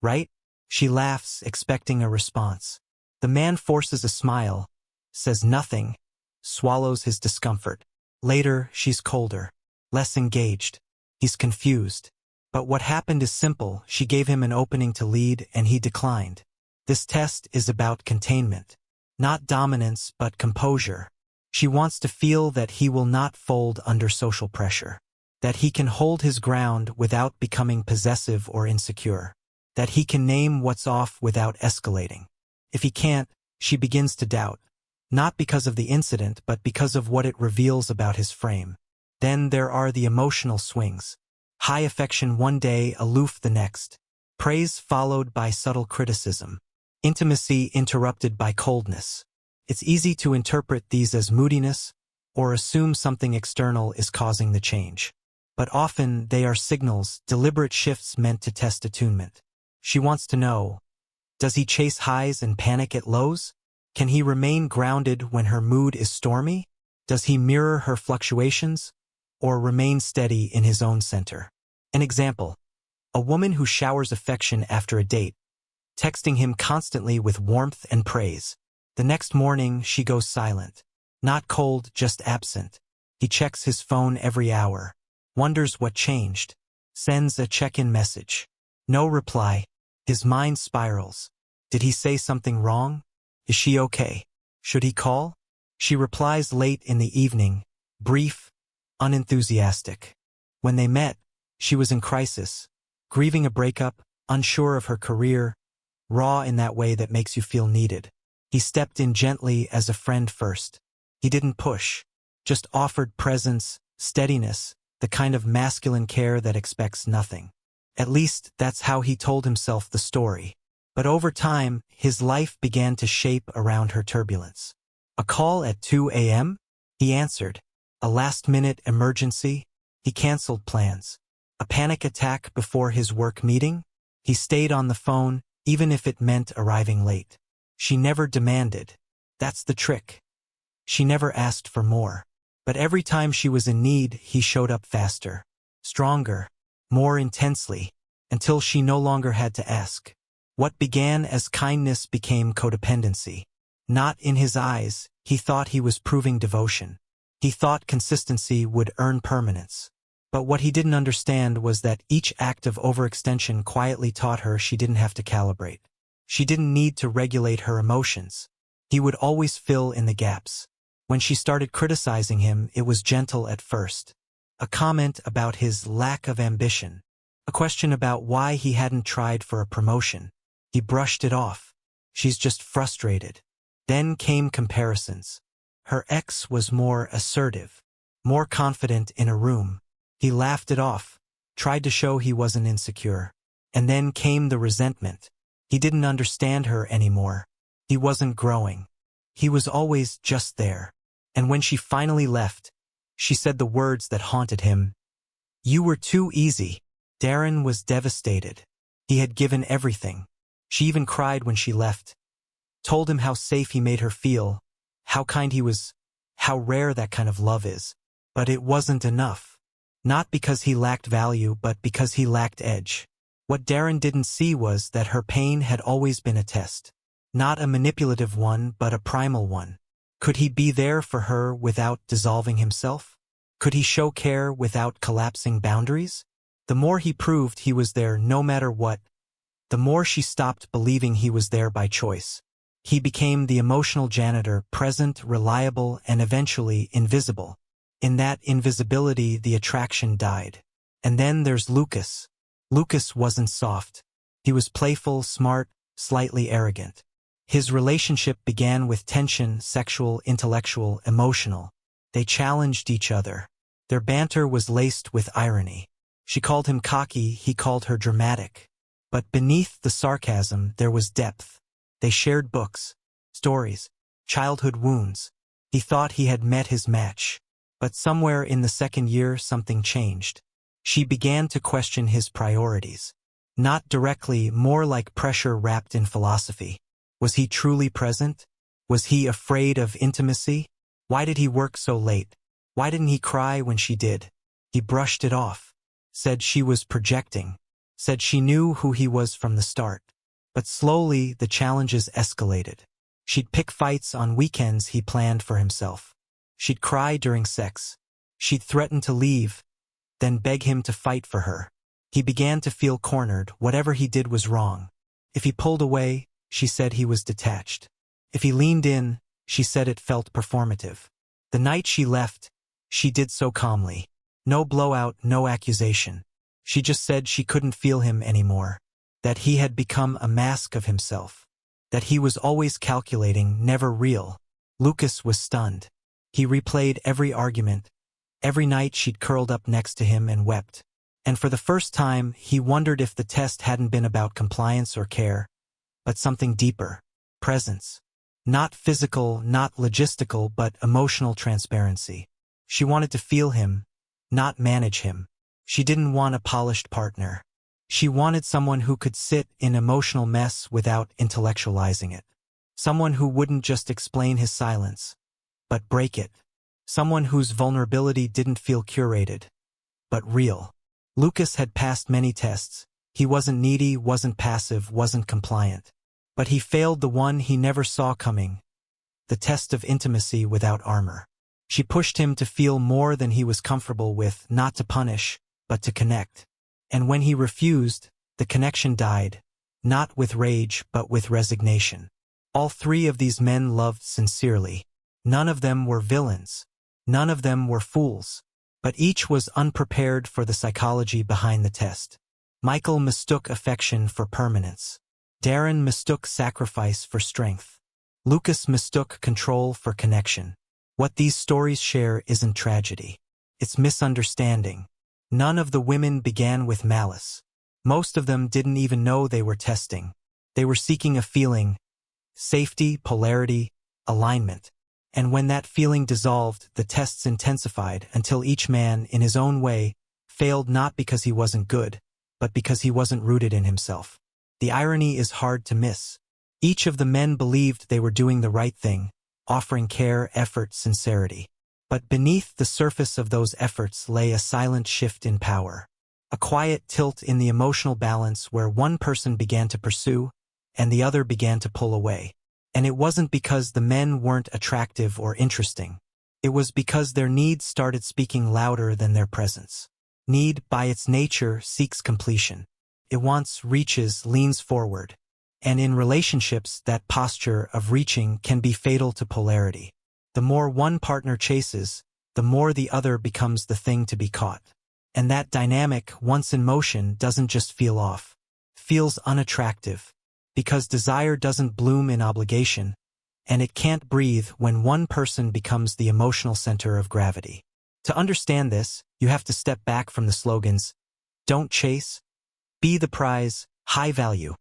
right? She laughs, expecting a response. The man forces a smile, says nothing, swallows his discomfort. Later, she's colder, less engaged. He's confused. But what happened is simple. She gave him an opening to lead and he declined. This test is about containment. Not dominance, but composure. She wants to feel that he will not fold under social pressure. That he can hold his ground without becoming possessive or insecure. That he can name what's off without escalating. If he can't, she begins to doubt. Not because of the incident, but because of what it reveals about his frame. Then there are the emotional swings. High affection one day, aloof the next. Praise followed by subtle criticism. Intimacy interrupted by coldness. It's easy to interpret these as moodiness, or assume something external is causing the change. But often they are signals, deliberate shifts meant to test attunement. She wants to know, does he chase highs and panic at lows? Can he remain grounded when her mood is stormy? Does he mirror her fluctuations, or remain steady in his own center? An example. A woman who showers affection after a date, texting him constantly with warmth and praise. The next morning, she goes silent. Not cold, just absent. He checks his phone every hour. Wonders what changed. Sends a check-in message. No reply. His mind spirals. Did he say something wrong? Is she okay? Should he call? She replies late in the evening, brief, unenthusiastic. When they met, she was in crisis, grieving a breakup, unsure of her career, raw in that way that makes you feel needed. He stepped in gently as a friend first. He didn't push, just offered presence, steadiness, the kind of masculine care that expects nothing. At least that's how he told himself the story. But over time, his life began to shape around her turbulence. A call at 2 a.m.? He answered. A last-minute emergency? He canceled plans. A panic attack before his work meeting? He stayed on the phone, even if it meant arriving late. She never demanded. That's the trick. She never asked for more. But every time she was in need, he showed up faster, stronger, more intensely, until she no longer had to ask. What began as kindness became codependency. Not in his eyes, he thought he was proving devotion. He thought consistency would earn permanence. But what he didn't understand was that each act of overextension quietly taught her she didn't have to calibrate. She didn't need to regulate her emotions. He would always fill in the gaps. When she started criticizing him, it was gentle at first. A comment about his lack of ambition. A question about why he hadn't tried for a promotion. He brushed it off. She's just frustrated. Then came comparisons. Her ex was more assertive, more confident in a room. He laughed it off, tried to show he wasn't insecure. And then came the resentment. He didn't understand her anymore. He wasn't growing. He was always just there. And when she finally left, she said the words that haunted him. You were too easy. Darren was devastated. He had given everything. She even cried when she left. Told him how safe he made her feel, how kind he was, how rare that kind of love is. But it wasn't enough. Not because he lacked value, but because he lacked edge. What Darren didn't see was that her pain had always been a test. Not a manipulative one, but a primal one. Could he be there for her without dissolving himself? Could he show care without collapsing boundaries? The more he proved he was there no matter what, the more she stopped believing he was there by choice. He became the emotional janitor, present, reliable, and eventually invisible. In that invisibility, the attraction died. And then there's Lucas. Lucas wasn't soft. He was playful, smart, slightly arrogant. His relationship began with tension, sexual, intellectual, emotional. They challenged each other. Their banter was laced with irony. She called him cocky, he called her dramatic. But beneath the sarcasm, there was depth. They shared books, stories, childhood wounds. He thought he had met his match. But somewhere in the second year, something changed. She began to question his priorities. Not directly, more like pressure wrapped in philosophy. Was he truly present? Was he afraid of intimacy? Why did he work so late? Why didn't he cry when she did? He brushed it off. Said she was projecting. Said she knew who he was from the start. But slowly, the challenges escalated. She'd pick fights on weekends he planned for himself. She'd cry during sex. She'd threaten to leave, then beg him to fight for her. He began to feel cornered. Whatever he did was wrong. If he pulled away, she said he was detached. If he leaned in, she said it felt performative. The night she left, she did so calmly. No blowout, no accusation. She just said she couldn't feel him anymore. That he had become a mask of himself. That he was always calculating, never real. Lucas was stunned. He replayed every argument. Every night she'd curled up next to him and wept. And for the first time, he wondered if the test hadn't been about compliance or care, but something deeper. Presence. Not physical, not logistical, but emotional transparency. She wanted to feel him, not manage him. She didn't want a polished partner. She wanted someone who could sit in emotional mess without intellectualizing it. Someone who wouldn't just explain his silence, but break it. Someone whose vulnerability didn't feel curated, but real. Lucas had passed many tests. He wasn't needy, wasn't passive, wasn't compliant. But he failed the one he never saw coming. The test of intimacy without armor. She pushed him to feel more than he was comfortable with, not to punish, but to connect. And when he refused, the connection died, not with rage, but with resignation. All three of these men loved sincerely. None of them were villains. None of them were fools. But each was unprepared for the psychology behind the test. Michael mistook affection for permanence. Darren mistook sacrifice for strength. Lucas mistook control for connection. What these stories share isn't tragedy. It's misunderstanding. None of the women began with malice. Most of them didn't even know they were testing. They were seeking a feeling, safety, polarity, alignment. And when that feeling dissolved, the tests intensified until each man, in his own way, failed not because he wasn't good, but because he wasn't rooted in himself. The irony is hard to miss. Each of the men believed they were doing the right thing, offering care, effort, sincerity. But beneath the surface of those efforts lay a silent shift in power. A quiet tilt in the emotional balance where one person began to pursue, and the other began to pull away. And it wasn't because the men weren't attractive or interesting. It was because their needs started speaking louder than their presence. Need, by its nature, seeks completion. It wants, reaches, leans forward. And in relationships, that posture of reaching can be fatal to polarity. The more one partner chases, the more the other becomes the thing to be caught. And that dynamic, once in motion, doesn't just feel off. Feels unattractive. Because desire doesn't bloom in obligation, and it can't breathe when one person becomes the emotional center of gravity. To understand this, you have to step back from the slogans, "Don't chase," "Be the prize," "High value,"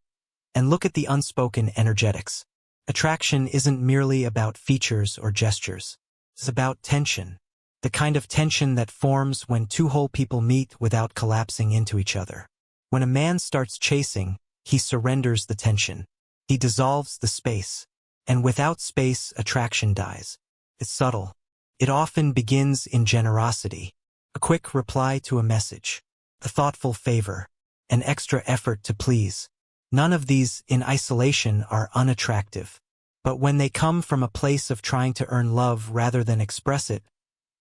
and look at the unspoken energetics. Attraction isn't merely about features or gestures. It's about tension. The kind of tension that forms when two whole people meet without collapsing into each other. When a man starts chasing, he surrenders the tension. He dissolves the space. And without space, attraction dies. It's subtle. It often begins in generosity. A quick reply to a message. A thoughtful favor. An extra effort to please. None of these, in isolation, are unattractive. But when they come from a place of trying to earn love rather than express it,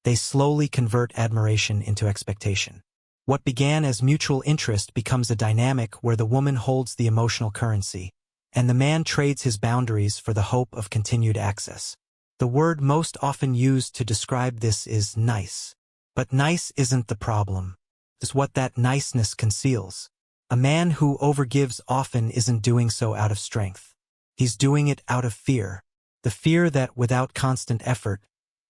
they slowly convert admiration into expectation. What began as mutual interest becomes a dynamic where the woman holds the emotional currency, and the man trades his boundaries for the hope of continued access. The word most often used to describe this is nice. But nice isn't the problem. It's what that niceness conceals. A man who overgives often isn't doing so out of strength. He's doing it out of fear. The fear that without constant effort,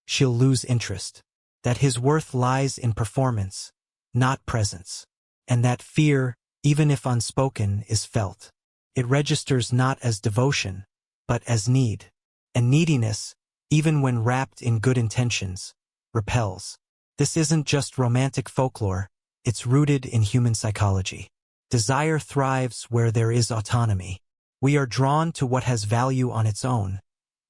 she'll lose interest. That his worth lies in performance, not presence. And that fear, even if unspoken, is felt. It registers not as devotion, but as need. And neediness, even when wrapped in good intentions, repels. This isn't just romantic folklore, It's rooted in human psychology. Desire thrives where there is autonomy. We are drawn to what has value on its own,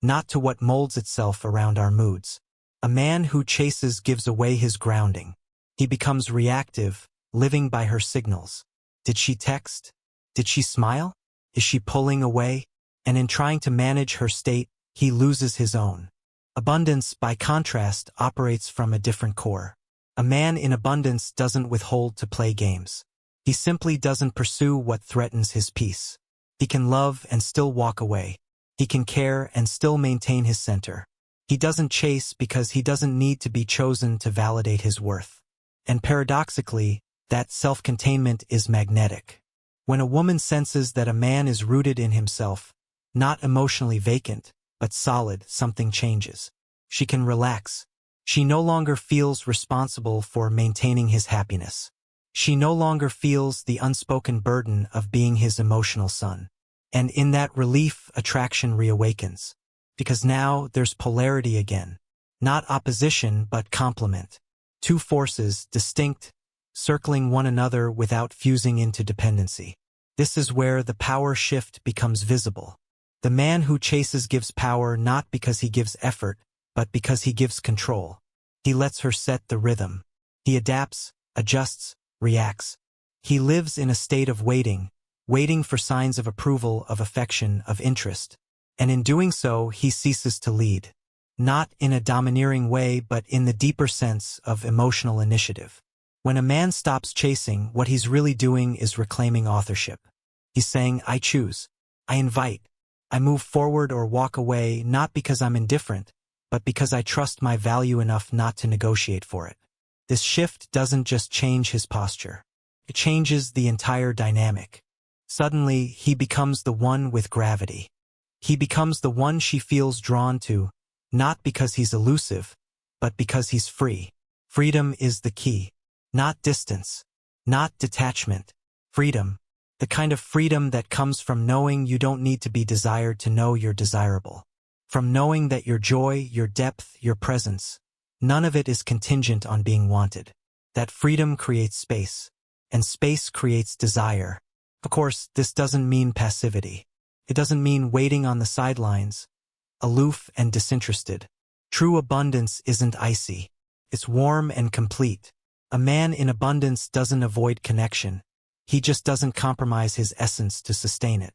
not to what molds itself around our moods. A man who chases gives away his grounding. He becomes reactive, living by her signals. Did she text? Did she smile? Is she pulling away? And in trying to manage her state, he loses his own. Abundance, by contrast, operates from a different core. A man in abundance doesn't withhold to play games. He simply doesn't pursue what threatens his peace. He can love and still walk away. He can care and still maintain his center. He doesn't chase because he doesn't need to be chosen to validate his worth. And paradoxically, that self-containment is magnetic. When a woman senses that a man is rooted in himself, not emotionally vacant, but solid, something changes. She can relax. She no longer feels responsible for maintaining his happiness. She no longer feels the unspoken burden of being his emotional son. And in that relief, attraction reawakens. Because now there's polarity again. Not opposition, but complement. Two forces, distinct, circling one another without fusing into dependency. This is where the power shift becomes visible. The man who chases gives power not because he gives effort, but because he gives control. He lets her set the rhythm. He adapts, adjusts, reacts. He lives in a state of waiting for signs of approval, of affection, of interest. And in doing so, he ceases to lead. Not in a domineering way, but in the deeper sense of emotional initiative. When a man stops chasing, what he's really doing is reclaiming authorship. He's saying, I choose, I invite, I move forward or walk away, not because I'm indifferent, but because I trust my value enough not to negotiate for it. This shift doesn't just change his posture. It changes the entire dynamic. Suddenly, he becomes the one with gravity. He becomes the one she feels drawn to, not because he's elusive, but because he's free. Freedom is the key. Not distance, not detachment. Freedom. The kind of freedom that comes from knowing you don't need to be desired to know you're desirable. From knowing that your joy, your depth, your presence, none of it is contingent on being wanted. That freedom creates space, and space creates desire. Of course, this doesn't mean passivity. It doesn't mean waiting on the sidelines, aloof and disinterested. True abundance isn't icy. It's warm and complete. A man in abundance doesn't avoid connection. He just doesn't compromise his essence to sustain it.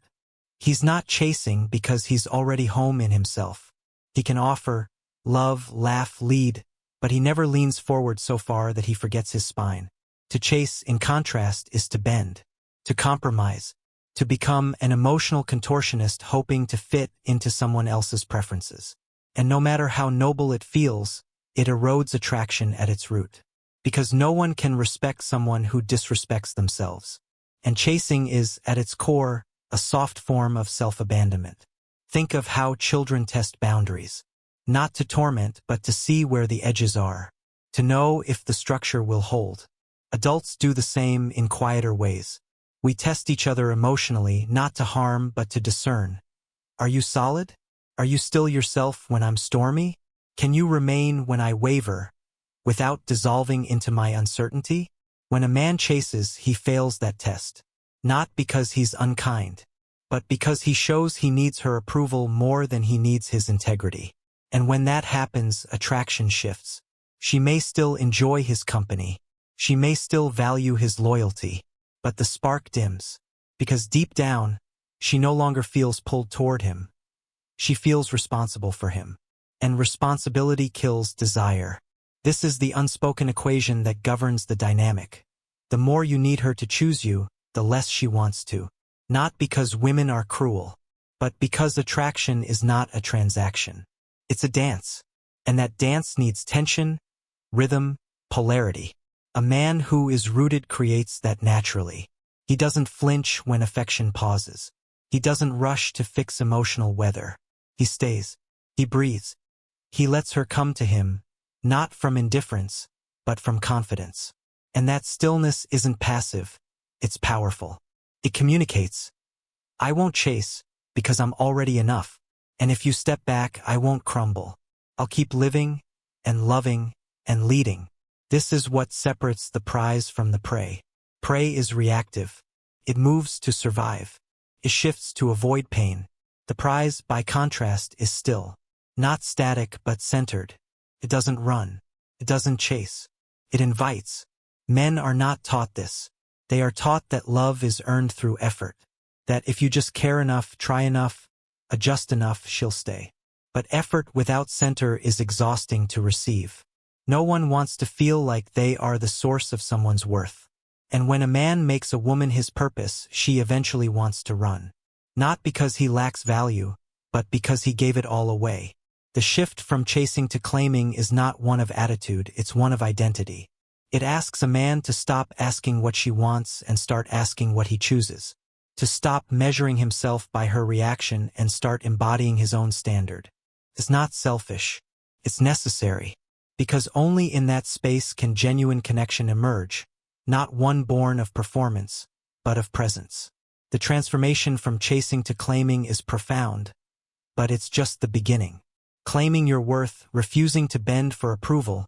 He's not chasing because he's already home in himself. He can offer, love, laugh, lead, but he never leans forward so far that he forgets his spine. To chase, in contrast, is to bend, to compromise, to become an emotional contortionist hoping to fit into someone else's preferences. And no matter how noble it feels, it erodes attraction at its root. Because no one can respect someone who disrespects themselves. And chasing is, at its core, a soft form of self-abandonment. Think of how children test boundaries. Not to torment, but to see where the edges are. To know if the structure will hold. Adults do the same in quieter ways. We test each other emotionally, not to harm, but to discern. Are you solid? Are you still yourself when I'm stormy? Can you remain when I waver, without dissolving into my uncertainty? When a man chases, he fails that test. Not because he's unkind, but because he shows he needs her approval more than he needs his integrity. And when that happens, attraction shifts. She may still enjoy his company. She may still value his loyalty. But the spark dims. Because deep down, she no longer feels pulled toward him. She feels responsible for him. And responsibility kills desire. This is the unspoken equation that governs the dynamic. The more you need her to choose you, the less she wants to. Not because women are cruel, but because attraction is not a transaction. It's a dance. And that dance needs tension, rhythm, polarity. A man who is rooted creates that naturally. He doesn't flinch when affection pauses. He doesn't rush to fix emotional weather. He stays. He breathes. He lets her come to him, not from indifference, but from confidence. And that stillness isn't passive, it's powerful. It communicates. I won't chase, because I'm already enough. And if you step back, I won't crumble. I'll keep living, and loving, and leading. This is what separates the prize from the prey. Prey is reactive. It moves to survive. It shifts to avoid pain. The prize, by contrast, is still. Not static, but centered. It doesn't run. It doesn't chase. It invites. Men are not taught this. They are taught that love is earned through effort. That if you just care enough, try enough, adjust enough, she'll stay. But effort without center is exhausting to receive. No one wants to feel like they are the source of someone's worth. And when a man makes a woman his purpose, she eventually wants to run. Not because he lacks value, but because he gave it all away. The shift from chasing to claiming is not one of attitude, it's one of identity. It asks a man to stop asking what she wants and start asking what he chooses. To stop measuring himself by her reaction and start embodying his own standard. It's not selfish. It's necessary. Because only in that space can genuine connection emerge, not one born of performance, but of presence. The transformation from chasing to claiming is profound, but it's just the beginning. Claiming your worth, refusing to bend for approval,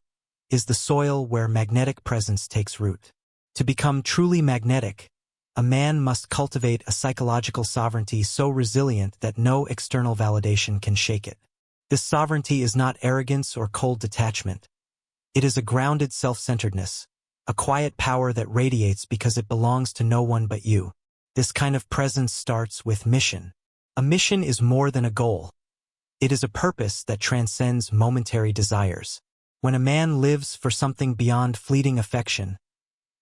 is the soil where magnetic presence takes root. To become truly magnetic, a man must cultivate a psychological sovereignty so resilient that no external validation can shake it. This sovereignty is not arrogance or cold detachment. It is a grounded self-centeredness, a quiet power that radiates because it belongs to no one but you. This kind of presence starts with mission. A mission is more than a goal. It is a purpose that transcends momentary desires. When a man lives for something beyond fleeting affection,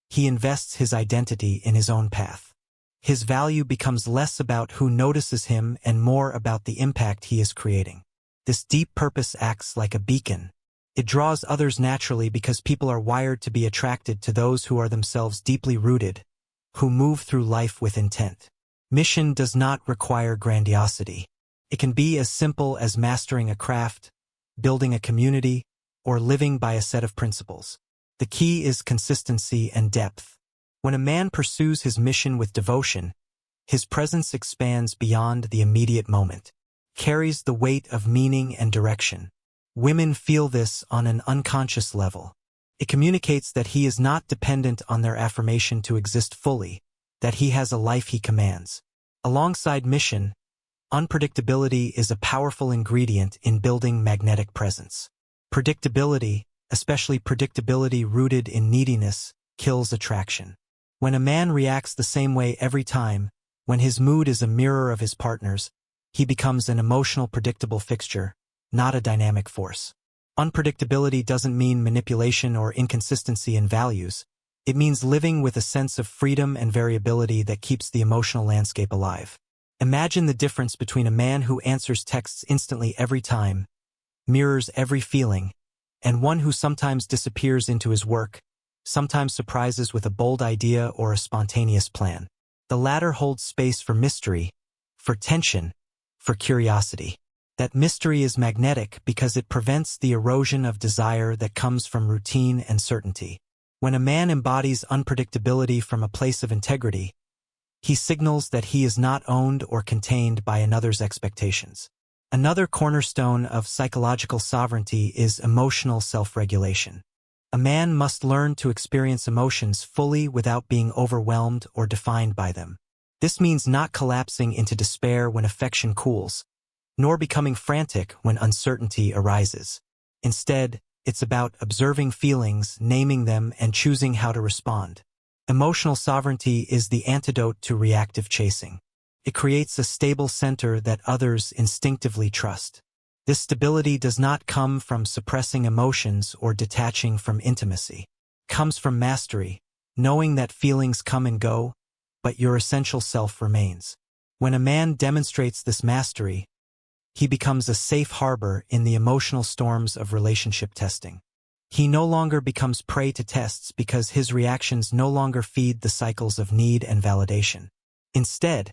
he invests his identity in his own path. His value becomes less about who notices him and more about the impact he is creating. This deep purpose acts like a beacon. It draws others naturally because people are wired to be attracted to those who are themselves deeply rooted, who move through life with intent. Mission does not require grandiosity. It can be as simple as mastering a craft, building a community, or living by a set of principles. The key is consistency and depth. When a man pursues his mission with devotion, his presence expands beyond the immediate moment, carries the weight of meaning and direction. Women feel this on an unconscious level. It communicates that he is not dependent on their affirmation to exist fully, that he has a life he commands. Alongside mission, unpredictability is a powerful ingredient in building magnetic presence. Predictability, especially predictability rooted in neediness, kills attraction. When a man reacts the same way every time, when his mood is a mirror of his partner's, he becomes an emotional predictable fixture, not a dynamic force. Unpredictability doesn't mean manipulation or inconsistency in values. It means living with a sense of freedom and variability that keeps the emotional landscape alive. Imagine the difference between a man who answers texts instantly every time, mirrors every feeling, and one who sometimes disappears into his work, sometimes surprises with a bold idea or a spontaneous plan. The latter holds space for mystery, for tension, for curiosity. That mystery is magnetic because it prevents the erosion of desire that comes from routine and certainty. When a man embodies unpredictability from a place of integrity, he signals that he is not owned or contained by another's expectations. Another cornerstone of psychological sovereignty is emotional self-regulation. A man must learn to experience emotions fully without being overwhelmed or defined by them. This means not collapsing into despair when affection cools, nor becoming frantic when uncertainty arises. Instead, it's about observing feelings, naming them, and choosing how to respond. Emotional sovereignty is the antidote to reactive chasing. It creates a stable center that others instinctively trust. This stability does not come from suppressing emotions or detaching from intimacy. It comes from mastery, knowing that feelings come and go, but your essential self remains. When a man demonstrates this mastery, he becomes a safe harbor in the emotional storms of relationship testing. He no longer becomes prey to tests because his reactions no longer feed the cycles of need and validation. Instead,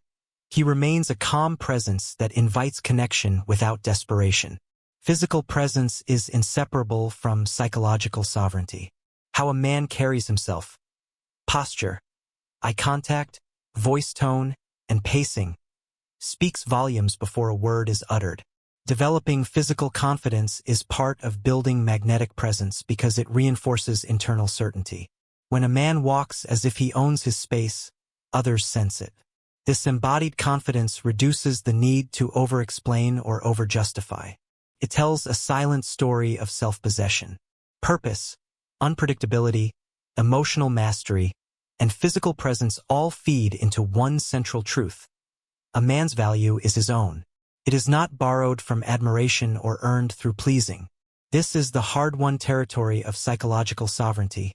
he remains a calm presence that invites connection without desperation. Physical presence is inseparable from psychological sovereignty. How a man carries himself, posture, eye contact, voice tone, and pacing speaks volumes before a word is uttered. Developing physical confidence is part of building magnetic presence because it reinforces internal certainty. When a man walks as if he owns his space, others sense it. This embodied confidence reduces the need to over-explain or over-justify. It tells a silent story of self-possession. Purpose, unpredictability, emotional mastery, and physical presence all feed into one central truth. A man's value is his own. It is not borrowed from admiration or earned through pleasing. This is the hard-won territory of psychological sovereignty,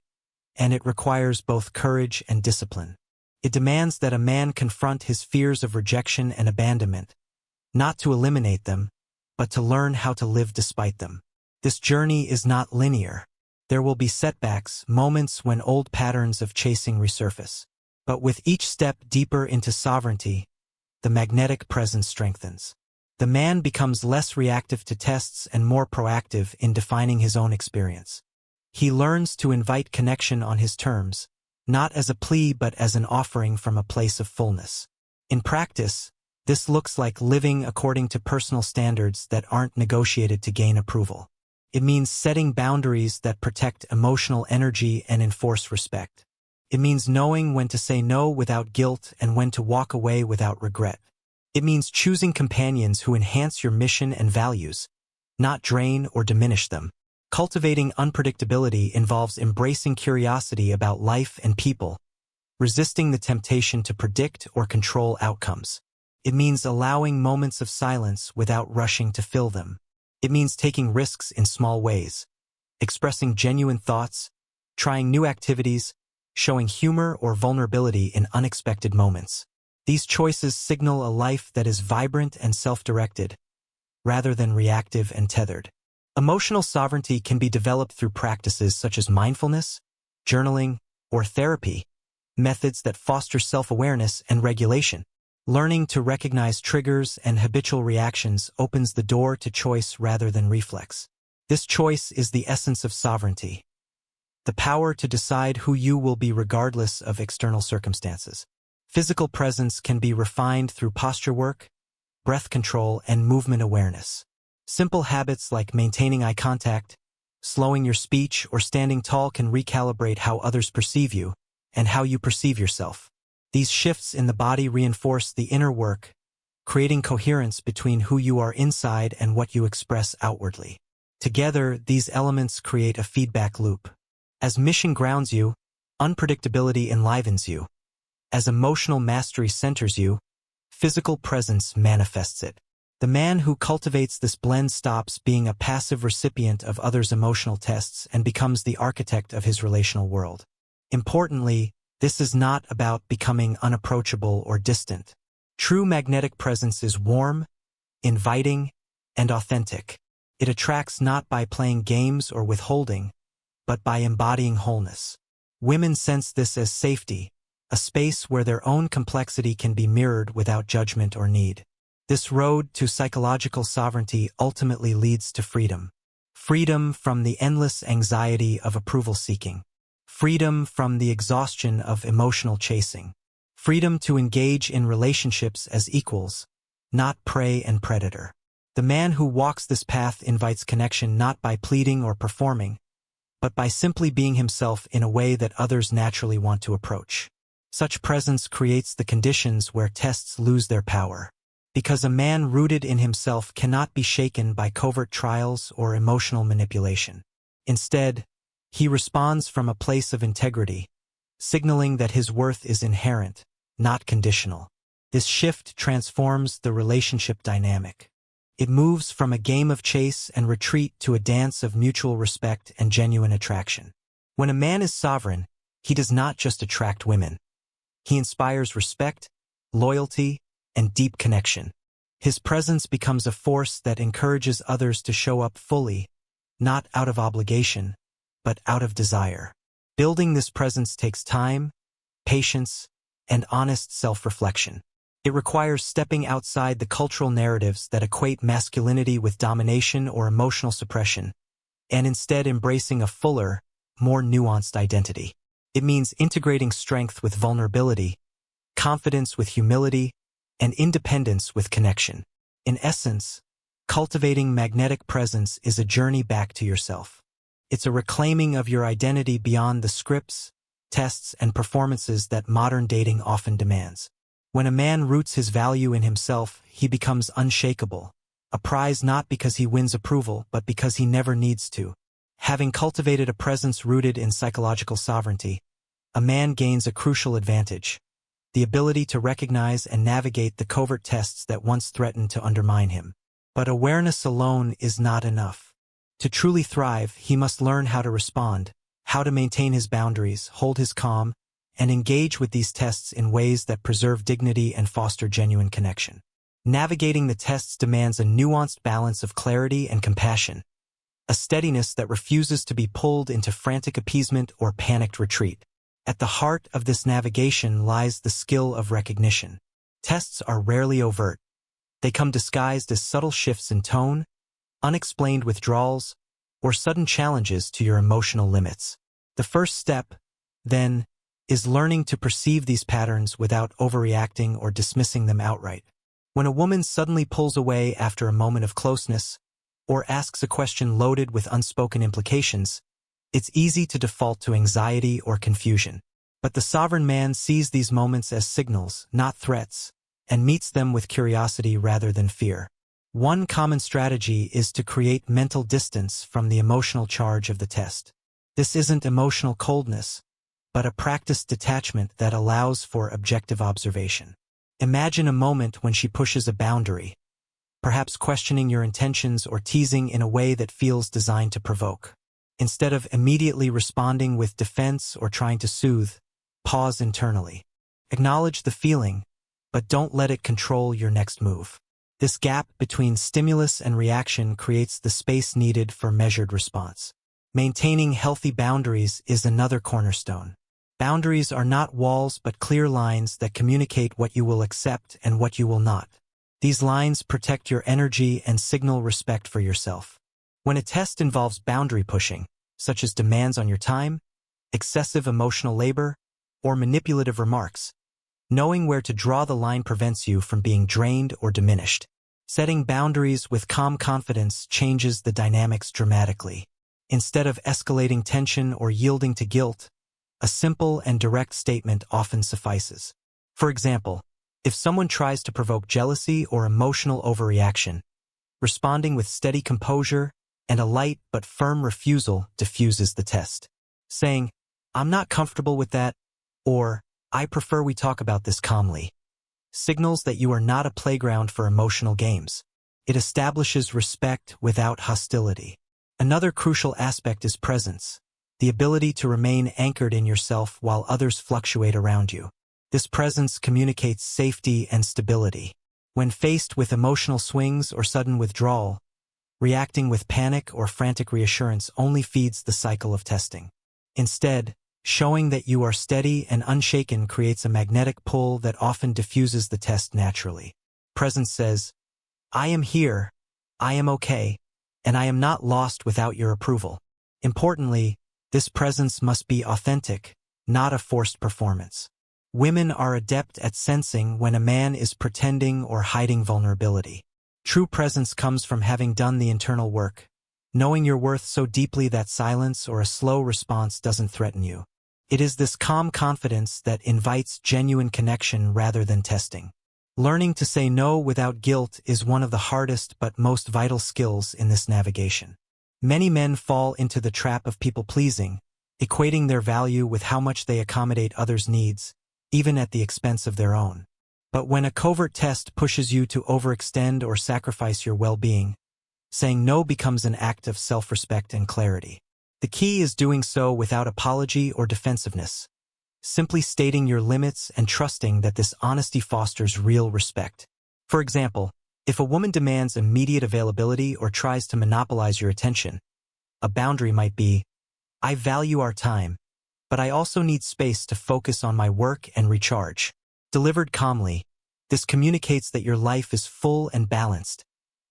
and it requires both courage and discipline. It demands that a man confront his fears of rejection and abandonment, not to eliminate them, but to learn how to live despite them. This journey is not linear. There will be setbacks, moments when old patterns of chasing resurface. But with each step deeper into sovereignty, the magnetic presence strengthens. The man becomes less reactive to tests and more proactive in defining his own experience. He learns to invite connection on his terms, not as a plea but as an offering from a place of fullness. In practice, this looks like living according to personal standards that aren't negotiated to gain approval. It means setting boundaries that protect emotional energy and enforce respect. It means knowing when to say no without guilt and when to walk away without regret. It means choosing companions who enhance your mission and values, not drain or diminish them. Cultivating unpredictability involves embracing curiosity about life and people, resisting the temptation to predict or control outcomes. It means allowing moments of silence without rushing to fill them. It means taking risks in small ways, expressing genuine thoughts, trying new activities, showing humor or vulnerability in unexpected moments. These choices signal a life that is vibrant and self-directed, rather than reactive and tethered. Emotional sovereignty can be developed through practices such as mindfulness, journaling, or therapy, methods that foster self-awareness and regulation. Learning to recognize triggers and habitual reactions opens the door to choice rather than reflex. This choice is the essence of sovereignty, the power to decide who you will be regardless of external circumstances. Physical presence can be refined through posture work, breath control, and movement awareness. Simple habits like maintaining eye contact, slowing your speech, or standing tall can recalibrate how others perceive you and how you perceive yourself. These shifts in the body reinforce the inner work, creating coherence between who you are inside and what you express outwardly. Together, these elements create a feedback loop. As mission grounds you, unpredictability enlivens you. As emotional mastery centers you, physical presence manifests it. The man who cultivates this blend stops being a passive recipient of others' emotional tests and becomes the architect of his relational world. Importantly, this is not about becoming unapproachable or distant. True magnetic presence is warm, inviting, and authentic. It attracts not by playing games or withholding, but by embodying wholeness. Women sense this as safety, a space where their own complexity can be mirrored without judgment or need. This road to psychological sovereignty ultimately leads to freedom. Freedom from the endless anxiety of approval seeking. Freedom from the exhaustion of emotional chasing. Freedom to engage in relationships as equals, not prey and predator. The man who walks this path invites connection not by pleading or performing, but by simply being himself in a way that others naturally want to approach. Such presence creates the conditions where tests lose their power. Because a man rooted in himself cannot be shaken by covert trials or emotional manipulation. Instead, he responds from a place of integrity, signaling that his worth is inherent, not conditional. This shift transforms the relationship dynamic. It moves from a game of chase and retreat to a dance of mutual respect and genuine attraction. When a man is sovereign, he does not just attract women. He inspires respect, loyalty, and deep connection. His presence becomes a force that encourages others to show up fully, not out of obligation, but out of desire. Building this presence takes time, patience, and honest self-reflection. It requires stepping outside the cultural narratives that equate masculinity with domination or emotional suppression, and instead embracing a fuller, more nuanced identity. It means integrating strength with vulnerability, confidence with humility, and independence with connection. In essence, Cultivating magnetic presence is a journey back to yourself. It's a reclaiming of your identity beyond the scripts, tests, and performances that modern dating often demands. When a man roots his value in himself, he becomes unshakable, a prize not because he wins approval, but because he never needs to. Having cultivated a presence rooted in psychological sovereignty, a man gains a crucial advantage: the ability to recognize and navigate the covert tests that once threatened to undermine him. But awareness alone is not enough. To truly thrive, he must learn how to respond, how to maintain his boundaries, hold his calm, and engage with these tests in ways that preserve dignity and foster genuine connection. Navigating the tests demands a nuanced balance of clarity and compassion, a steadiness that refuses to be pulled into frantic appeasement or panicked retreat. At the heart of this navigation lies the skill of recognition. Tests are rarely overt. They come disguised as subtle shifts in tone, unexplained withdrawals, or sudden challenges to your emotional limits. The first step, then, is learning to perceive these patterns without overreacting or dismissing them outright. When a woman suddenly pulls away after a moment of closeness, or asks a question loaded with unspoken implications, it's easy to default to anxiety or confusion. But the sovereign man sees these moments as signals, not threats, and meets them with curiosity rather than fear. One common strategy is to create mental distance from the emotional charge of the test. This isn't emotional coldness, but a practiced detachment that allows for objective observation. Imagine a moment when she pushes a boundary, perhaps questioning your intentions or teasing in a way that feels designed to provoke. Instead of immediately responding with defense or trying to soothe, pause internally. Acknowledge the feeling, but don't let it control your next move. This gap between stimulus and reaction creates the space needed for measured response. Maintaining healthy boundaries is another cornerstone. Boundaries are not walls but clear lines that communicate what you will accept and what you will not. These lines protect your energy and signal respect for yourself. When a test involves boundary pushing, such as demands on your time, excessive emotional labor, or manipulative remarks, knowing where to draw the line prevents you from being drained or diminished. Setting boundaries with calm confidence changes the dynamics dramatically. Instead of escalating tension or yielding to guilt, a simple and direct statement often suffices. For example, if someone tries to provoke jealousy or emotional overreaction, responding with steady composure and a light but firm refusal diffuses the test. Saying, "I'm not comfortable with that," or "I prefer we talk about this calmly," signals that you are not a playground for emotional games. It establishes respect without hostility. Another crucial aspect is presence, the ability to remain anchored in yourself while others fluctuate around you. This presence communicates safety and stability. When faced with emotional swings or sudden withdrawal, reacting with panic or frantic reassurance only feeds the cycle of testing. Instead, showing that you are steady and unshaken creates a magnetic pull that often diffuses the test naturally. Presence says, "I am here, I am okay, and I am not lost without your approval." Importantly, this presence must be authentic, not a forced performance. Women are adept at sensing when a man is pretending or hiding vulnerability. True presence comes from having done the internal work, knowing your worth so deeply that silence or a slow response doesn't threaten you. It is this calm confidence that invites genuine connection rather than testing. Learning to say no without guilt is one of the hardest but most vital skills in this navigation. Many men fall into the trap of people-pleasing, equating their value with how much they accommodate others' needs, even at the expense of their own. But when a covert test pushes you to overextend or sacrifice your well-being, saying no becomes an act of self-respect and clarity. The key is doing so without apology or defensiveness, simply stating your limits and trusting that this honesty fosters real respect. For example, if a woman demands immediate availability or tries to monopolize your attention, a boundary might be, "I value our time, but I also need space to focus on my work and recharge." Delivered calmly, this communicates that your life is full and balanced,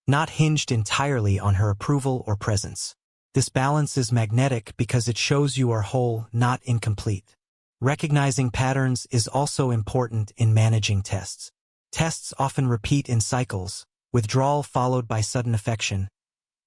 not hinged entirely on her approval or presence. This balance is magnetic because it shows you are whole, not incomplete. Recognizing patterns is also important in managing tests. Tests often repeat in cycles, withdrawal followed by sudden affection,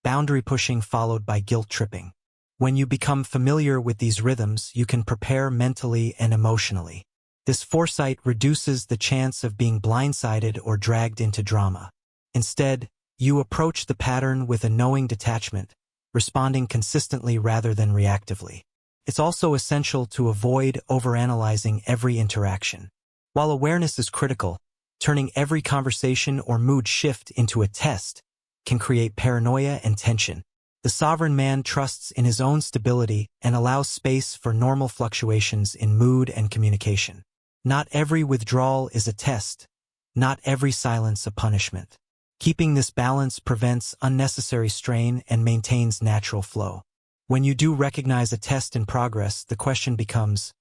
boundary pushing followed by guilt tripping. When you become familiar with these rhythms, you can prepare mentally and emotionally. This foresight reduces the chance of being blindsided or dragged into drama. Instead, you approach the pattern with a knowing detachment, responding consistently rather than reactively. It's also essential to avoid overanalyzing every interaction. While awareness is critical, turning every conversation or mood shift into a test can create paranoia and tension. The sovereign man trusts in his own stability and allows space for normal fluctuations in mood and communication. Not every withdrawal is a test, not every silence a punishment. Keeping this balance prevents unnecessary strain and maintains natural flow. When you do recognize a test in progress, the question becomes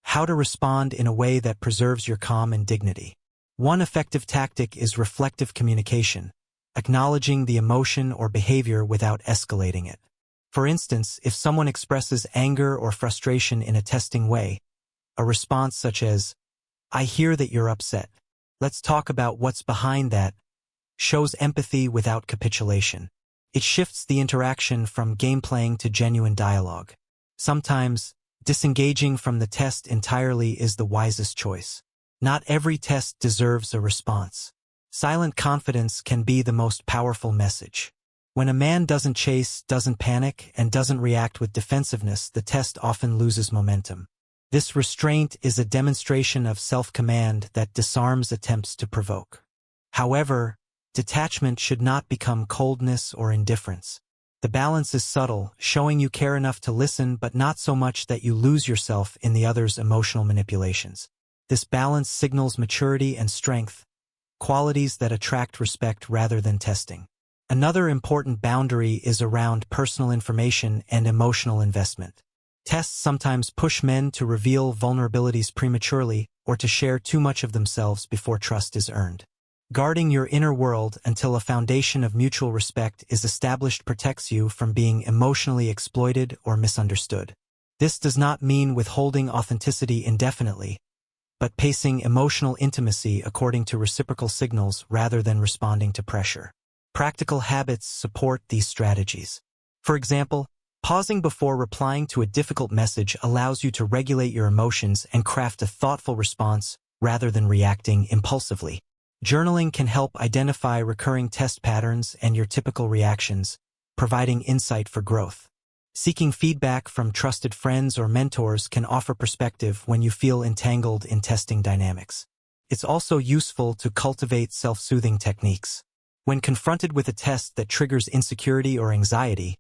how to respond in a way that preserves your calm and dignity. One effective tactic is reflective communication, acknowledging the emotion or behavior without escalating it. For instance, if someone expresses anger or frustration in a testing way, a response such as, "I hear that you're upset. Let's talk about what's behind that," shows empathy without capitulation. It shifts the interaction from game-playing to genuine dialogue. Sometimes, disengaging from the test entirely is the wisest choice. Not every test deserves a response. Silent confidence can be the most powerful message. When a man doesn't chase, doesn't panic, and doesn't react with defensiveness, the test often loses momentum. This restraint is a demonstration of self-command that disarms attempts to provoke. However, detachment should not become coldness or indifference. The balance is subtle, showing you care enough to listen but not so much that you lose yourself in the other's emotional manipulations. This balance signals maturity and strength, qualities that attract respect rather than testing. Another important boundary is around personal information and emotional investment. Tests sometimes push men to reveal vulnerabilities prematurely or to share too much of themselves before trust is earned. Guarding your inner world until a foundation of mutual respect is established protects you from being emotionally exploited or misunderstood. This does not mean withholding authenticity indefinitely, but pacing emotional intimacy according to reciprocal signals rather than responding to pressure. Practical habits support these strategies. For example, pausing before replying to a difficult message allows you to regulate your emotions and craft a thoughtful response rather than reacting impulsively. Journaling can help identify recurring test patterns and your typical reactions, providing insight for growth. Seeking feedback from trusted friends or mentors can offer perspective when you feel entangled in testing dynamics. It's also useful to cultivate self-soothing techniques. When confronted with a test that triggers insecurity or anxiety,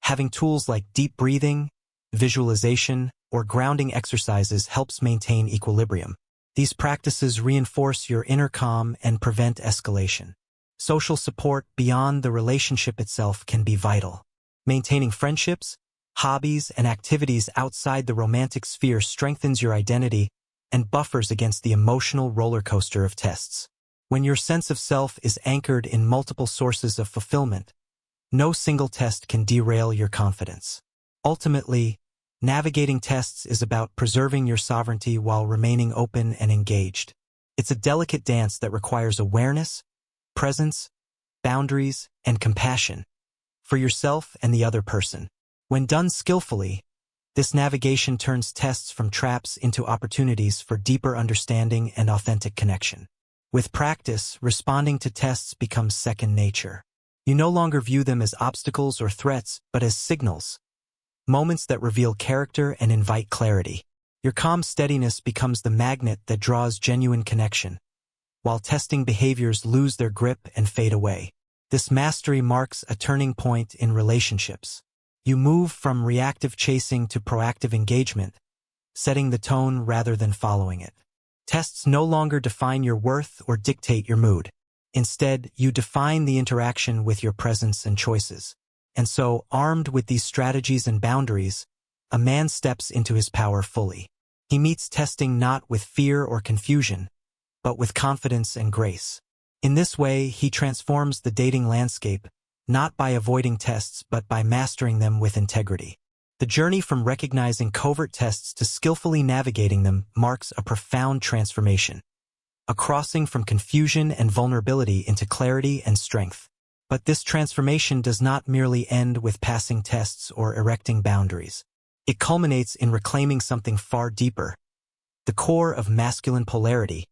having tools like deep breathing, visualization, or grounding exercises helps maintain equilibrium. These practices reinforce your inner calm and prevent escalation. Social support beyond the relationship itself can be vital. Maintaining friendships, hobbies, and activities outside the romantic sphere strengthens your identity and buffers against the emotional roller coaster of tests. When your sense of self is anchored in multiple sources of fulfillment, no single test can derail your confidence. Ultimately, navigating tests is about preserving your sovereignty while remaining open and engaged. It's a delicate dance that requires awareness, presence, boundaries, and compassion for yourself and the other person. When done skillfully, this navigation turns tests from traps into opportunities for deeper understanding and authentic connection. With practice, responding to tests becomes second nature. You no longer view them as obstacles or threats, but as signals, moments that reveal character and invite clarity. Your calm steadiness becomes the magnet that draws genuine connection, while testing behaviors lose their grip and fade away. This mastery marks a turning point in relationships. You move from reactive chasing to proactive engagement, setting the tone rather than following it. Tests no longer define your worth or dictate your mood. Instead, you define the interaction with your presence and choices. And so, armed with these strategies and boundaries, a man steps into his power fully. He meets testing not with fear or confusion, but with confidence and grace. In this way, he transforms the dating landscape, not by avoiding tests but by mastering them with integrity. The journey from recognizing covert tests to skillfully navigating them marks a profound transformation. a crossing from confusion and vulnerability into clarity and strength. But this transformation does not merely end with passing tests or erecting boundaries. It culminates in reclaiming something far deeper, the core of masculine polarity,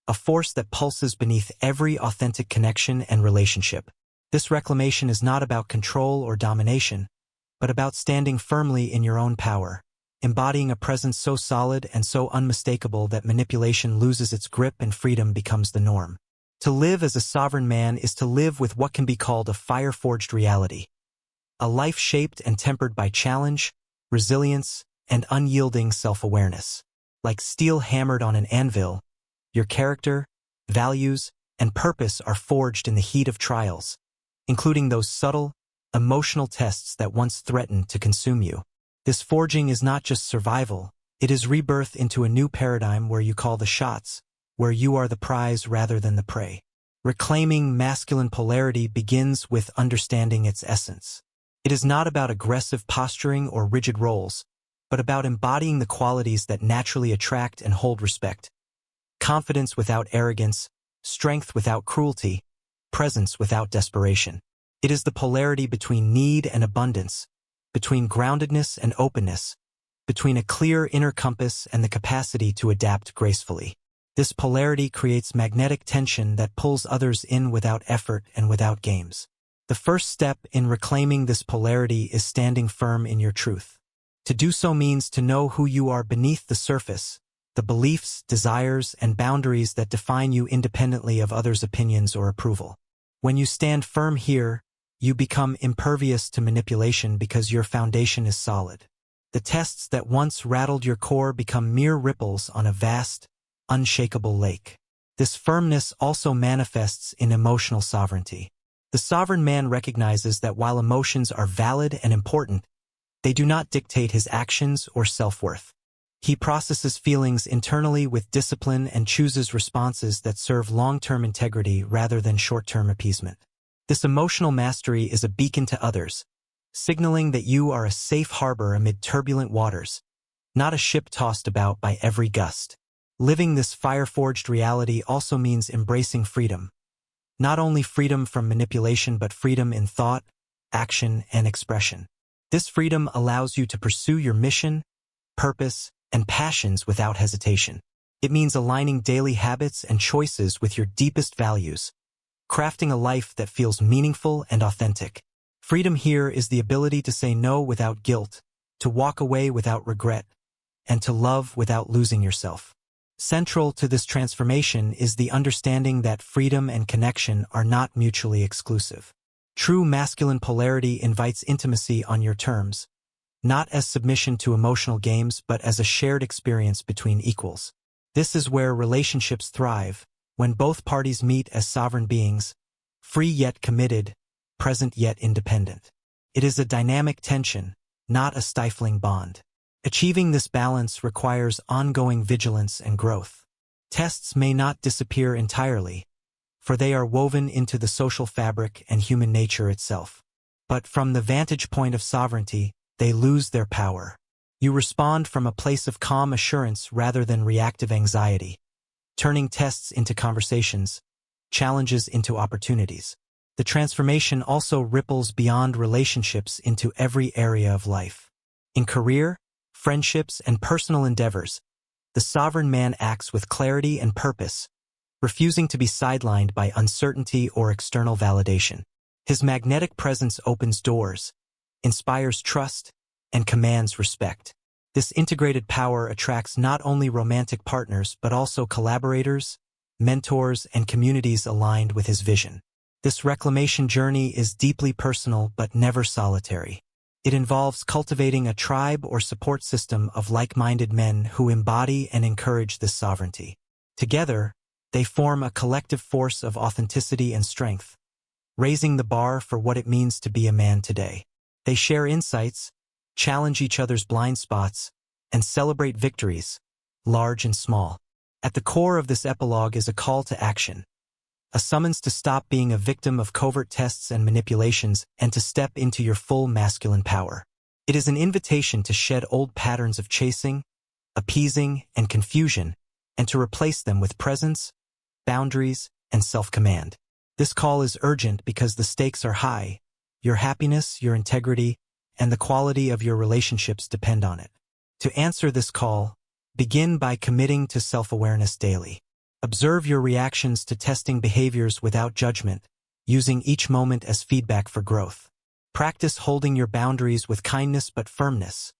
a force that pulses beneath every authentic connection and relationship. This reclamation is not about control or domination, but about standing firmly in your own power, embodying a presence so solid and so unmistakable that manipulation loses its grip and freedom becomes the norm. To live as a sovereign man is to live with what can be called a fire-forged reality, a life shaped and tempered by challenge, resilience, and unyielding self-awareness. Like steel hammered on an anvil, your character, values, and purpose are forged in the heat of trials, including those subtle, emotional tests that once threatened to consume you. This forging is not just survival, it is rebirth into a new paradigm where you call the shots, where you are the prize rather than the prey. Reclaiming masculine polarity begins with understanding its essence. It is not about aggressive posturing or rigid roles, but about embodying the qualities that naturally attract and hold respect. Confidence without arrogance, strength without cruelty, presence without desperation. It is the polarity between need and abundance, between groundedness and openness, between a clear inner compass and the capacity to adapt gracefully. This polarity creates magnetic tension that pulls others in without effort and without games. The first step in reclaiming this polarity is standing firm in your truth. To do so means to know who you are beneath the surface, the beliefs, desires, and boundaries that define you independently of others' opinions or approval. When you stand firm here, you become impervious to manipulation because your foundation is solid. The tests that once rattled your core become mere ripples on a vast, unshakable lake. This firmness also manifests in emotional sovereignty. The sovereign man recognizes that while emotions are valid and important, they do not dictate his actions or self-worth. He processes feelings internally with discipline and chooses responses that serve long-term integrity rather than short-term appeasement. This emotional mastery is a beacon to others, signaling that you are a safe harbor amid turbulent waters, not a ship tossed about by every gust. Living this fire-forged reality also means embracing freedom. Not only freedom from manipulation but freedom in thought, action, and expression. This freedom allows you to pursue your mission, purpose, and passions without hesitation. It means aligning daily habits and choices with your deepest values, crafting a life that feels meaningful and authentic. Freedom here is the ability to say no without guilt, to walk away without regret, and to love without losing yourself. Central to this transformation is the understanding that freedom and connection are not mutually exclusive. True masculine polarity invites intimacy on your terms, not as submission to emotional games but as a shared experience between equals. This is where relationships thrive, when both parties meet as sovereign beings, free yet committed, present yet independent. It is a dynamic tension, not a stifling bond. Achieving this balance requires ongoing vigilance and growth. Tests may not disappear entirely, for they are woven into the social fabric and human nature itself. But from the vantage point of sovereignty, they lose their power. You respond from a place of calm assurance rather than reactive anxiety, turning tests into conversations, challenges into opportunities. The transformation also ripples beyond relationships into every area of life. In career, friendships, and personal endeavors, the sovereign man acts with clarity and purpose, refusing to be sidelined by uncertainty or external validation. His magnetic presence opens doors, inspires trust, and commands respect. This integrated power attracts not only romantic partners but also collaborators, mentors, and communities aligned with his vision. This reclamation journey is deeply personal but never solitary. It involves cultivating a tribe or support system of like-minded men who embody and encourage this sovereignty. Together, they form a collective force of authenticity and strength, raising the bar for what it means to be a man today. They share insights, challenge each other's blind spots, and celebrate victories, large and small. At the core of this epilogue is a call to action, a summons to stop being a victim of covert tests and manipulations and to step into your full masculine power. It is an invitation to shed old patterns of chasing, appeasing, and confusion, and to replace them with presence, boundaries, and self-command. This call is urgent because the stakes are high. Your happiness, your integrity, and the quality of your relationships depend on it. To answer this call, begin by committing to self-awareness daily. Observe your reactions to testing behaviors without judgment, using each moment as feedback for growth. Practice holding your boundaries with kindness but firmness,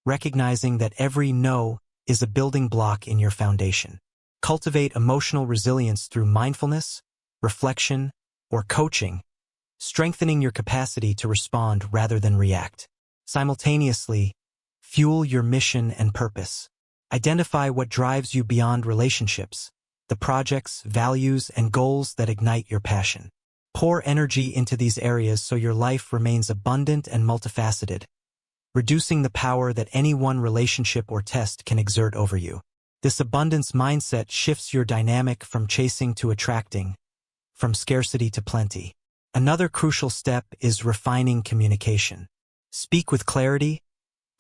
recognizing that every no is a building block in your foundation. Cultivate emotional resilience through mindfulness, reflection, or coaching, strengthening your capacity to respond rather than react. Simultaneously, fuel your mission and purpose. Identify what drives you beyond relationships, the projects, values, and goals that ignite your passion. Pour energy into these areas so your life remains abundant and multifaceted, reducing the power that any one relationship or test can exert over you. This abundance mindset shifts your dynamic from chasing to attracting, from scarcity to plenty. Another crucial step is refining communication. Speak with clarity,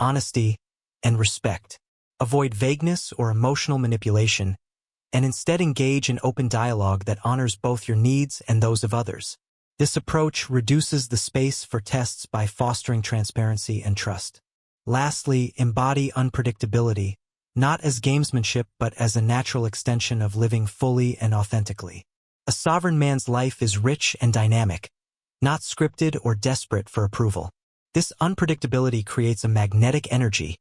honesty, and respect. Avoid vagueness or emotional manipulation, and instead engage in open dialogue that honors both your needs and those of others. This approach reduces the space for tests by fostering transparency and trust. Lastly, embody unpredictability, not as gamesmanship but as a natural extension of living fully and authentically. A sovereign man's life is rich and dynamic, not scripted or desperate for approval. This unpredictability creates a magnetic energy,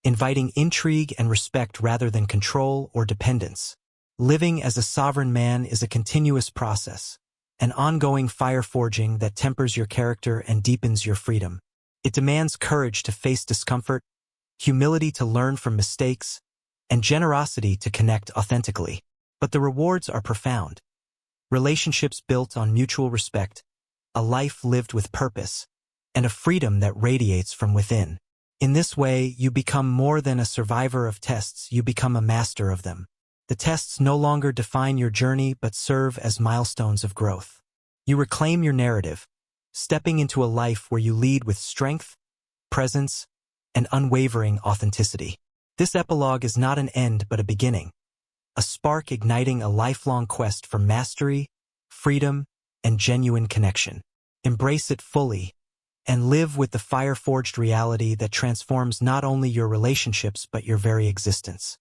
inviting intrigue and respect rather than control or dependence. Living as a sovereign man is a continuous process, an ongoing fire forging that tempers your character and deepens your freedom. It demands courage to face discomfort, humility to learn from mistakes, and generosity to connect authentically. But the rewards are profound. Relationships built on mutual respect, a life lived with purpose, and a freedom that radiates from within. In this way, you become more than a survivor of tests, you become a master of them. The tests no longer define your journey but serve as milestones of growth. You reclaim your narrative, stepping into a life where you lead with strength, presence, and unwavering authenticity. This epilogue is not an end but a beginning, a spark igniting a lifelong quest for mastery, freedom, and genuine connection. Embrace it fully, and live with the fire-forged reality that transforms not only your relationships but your very existence.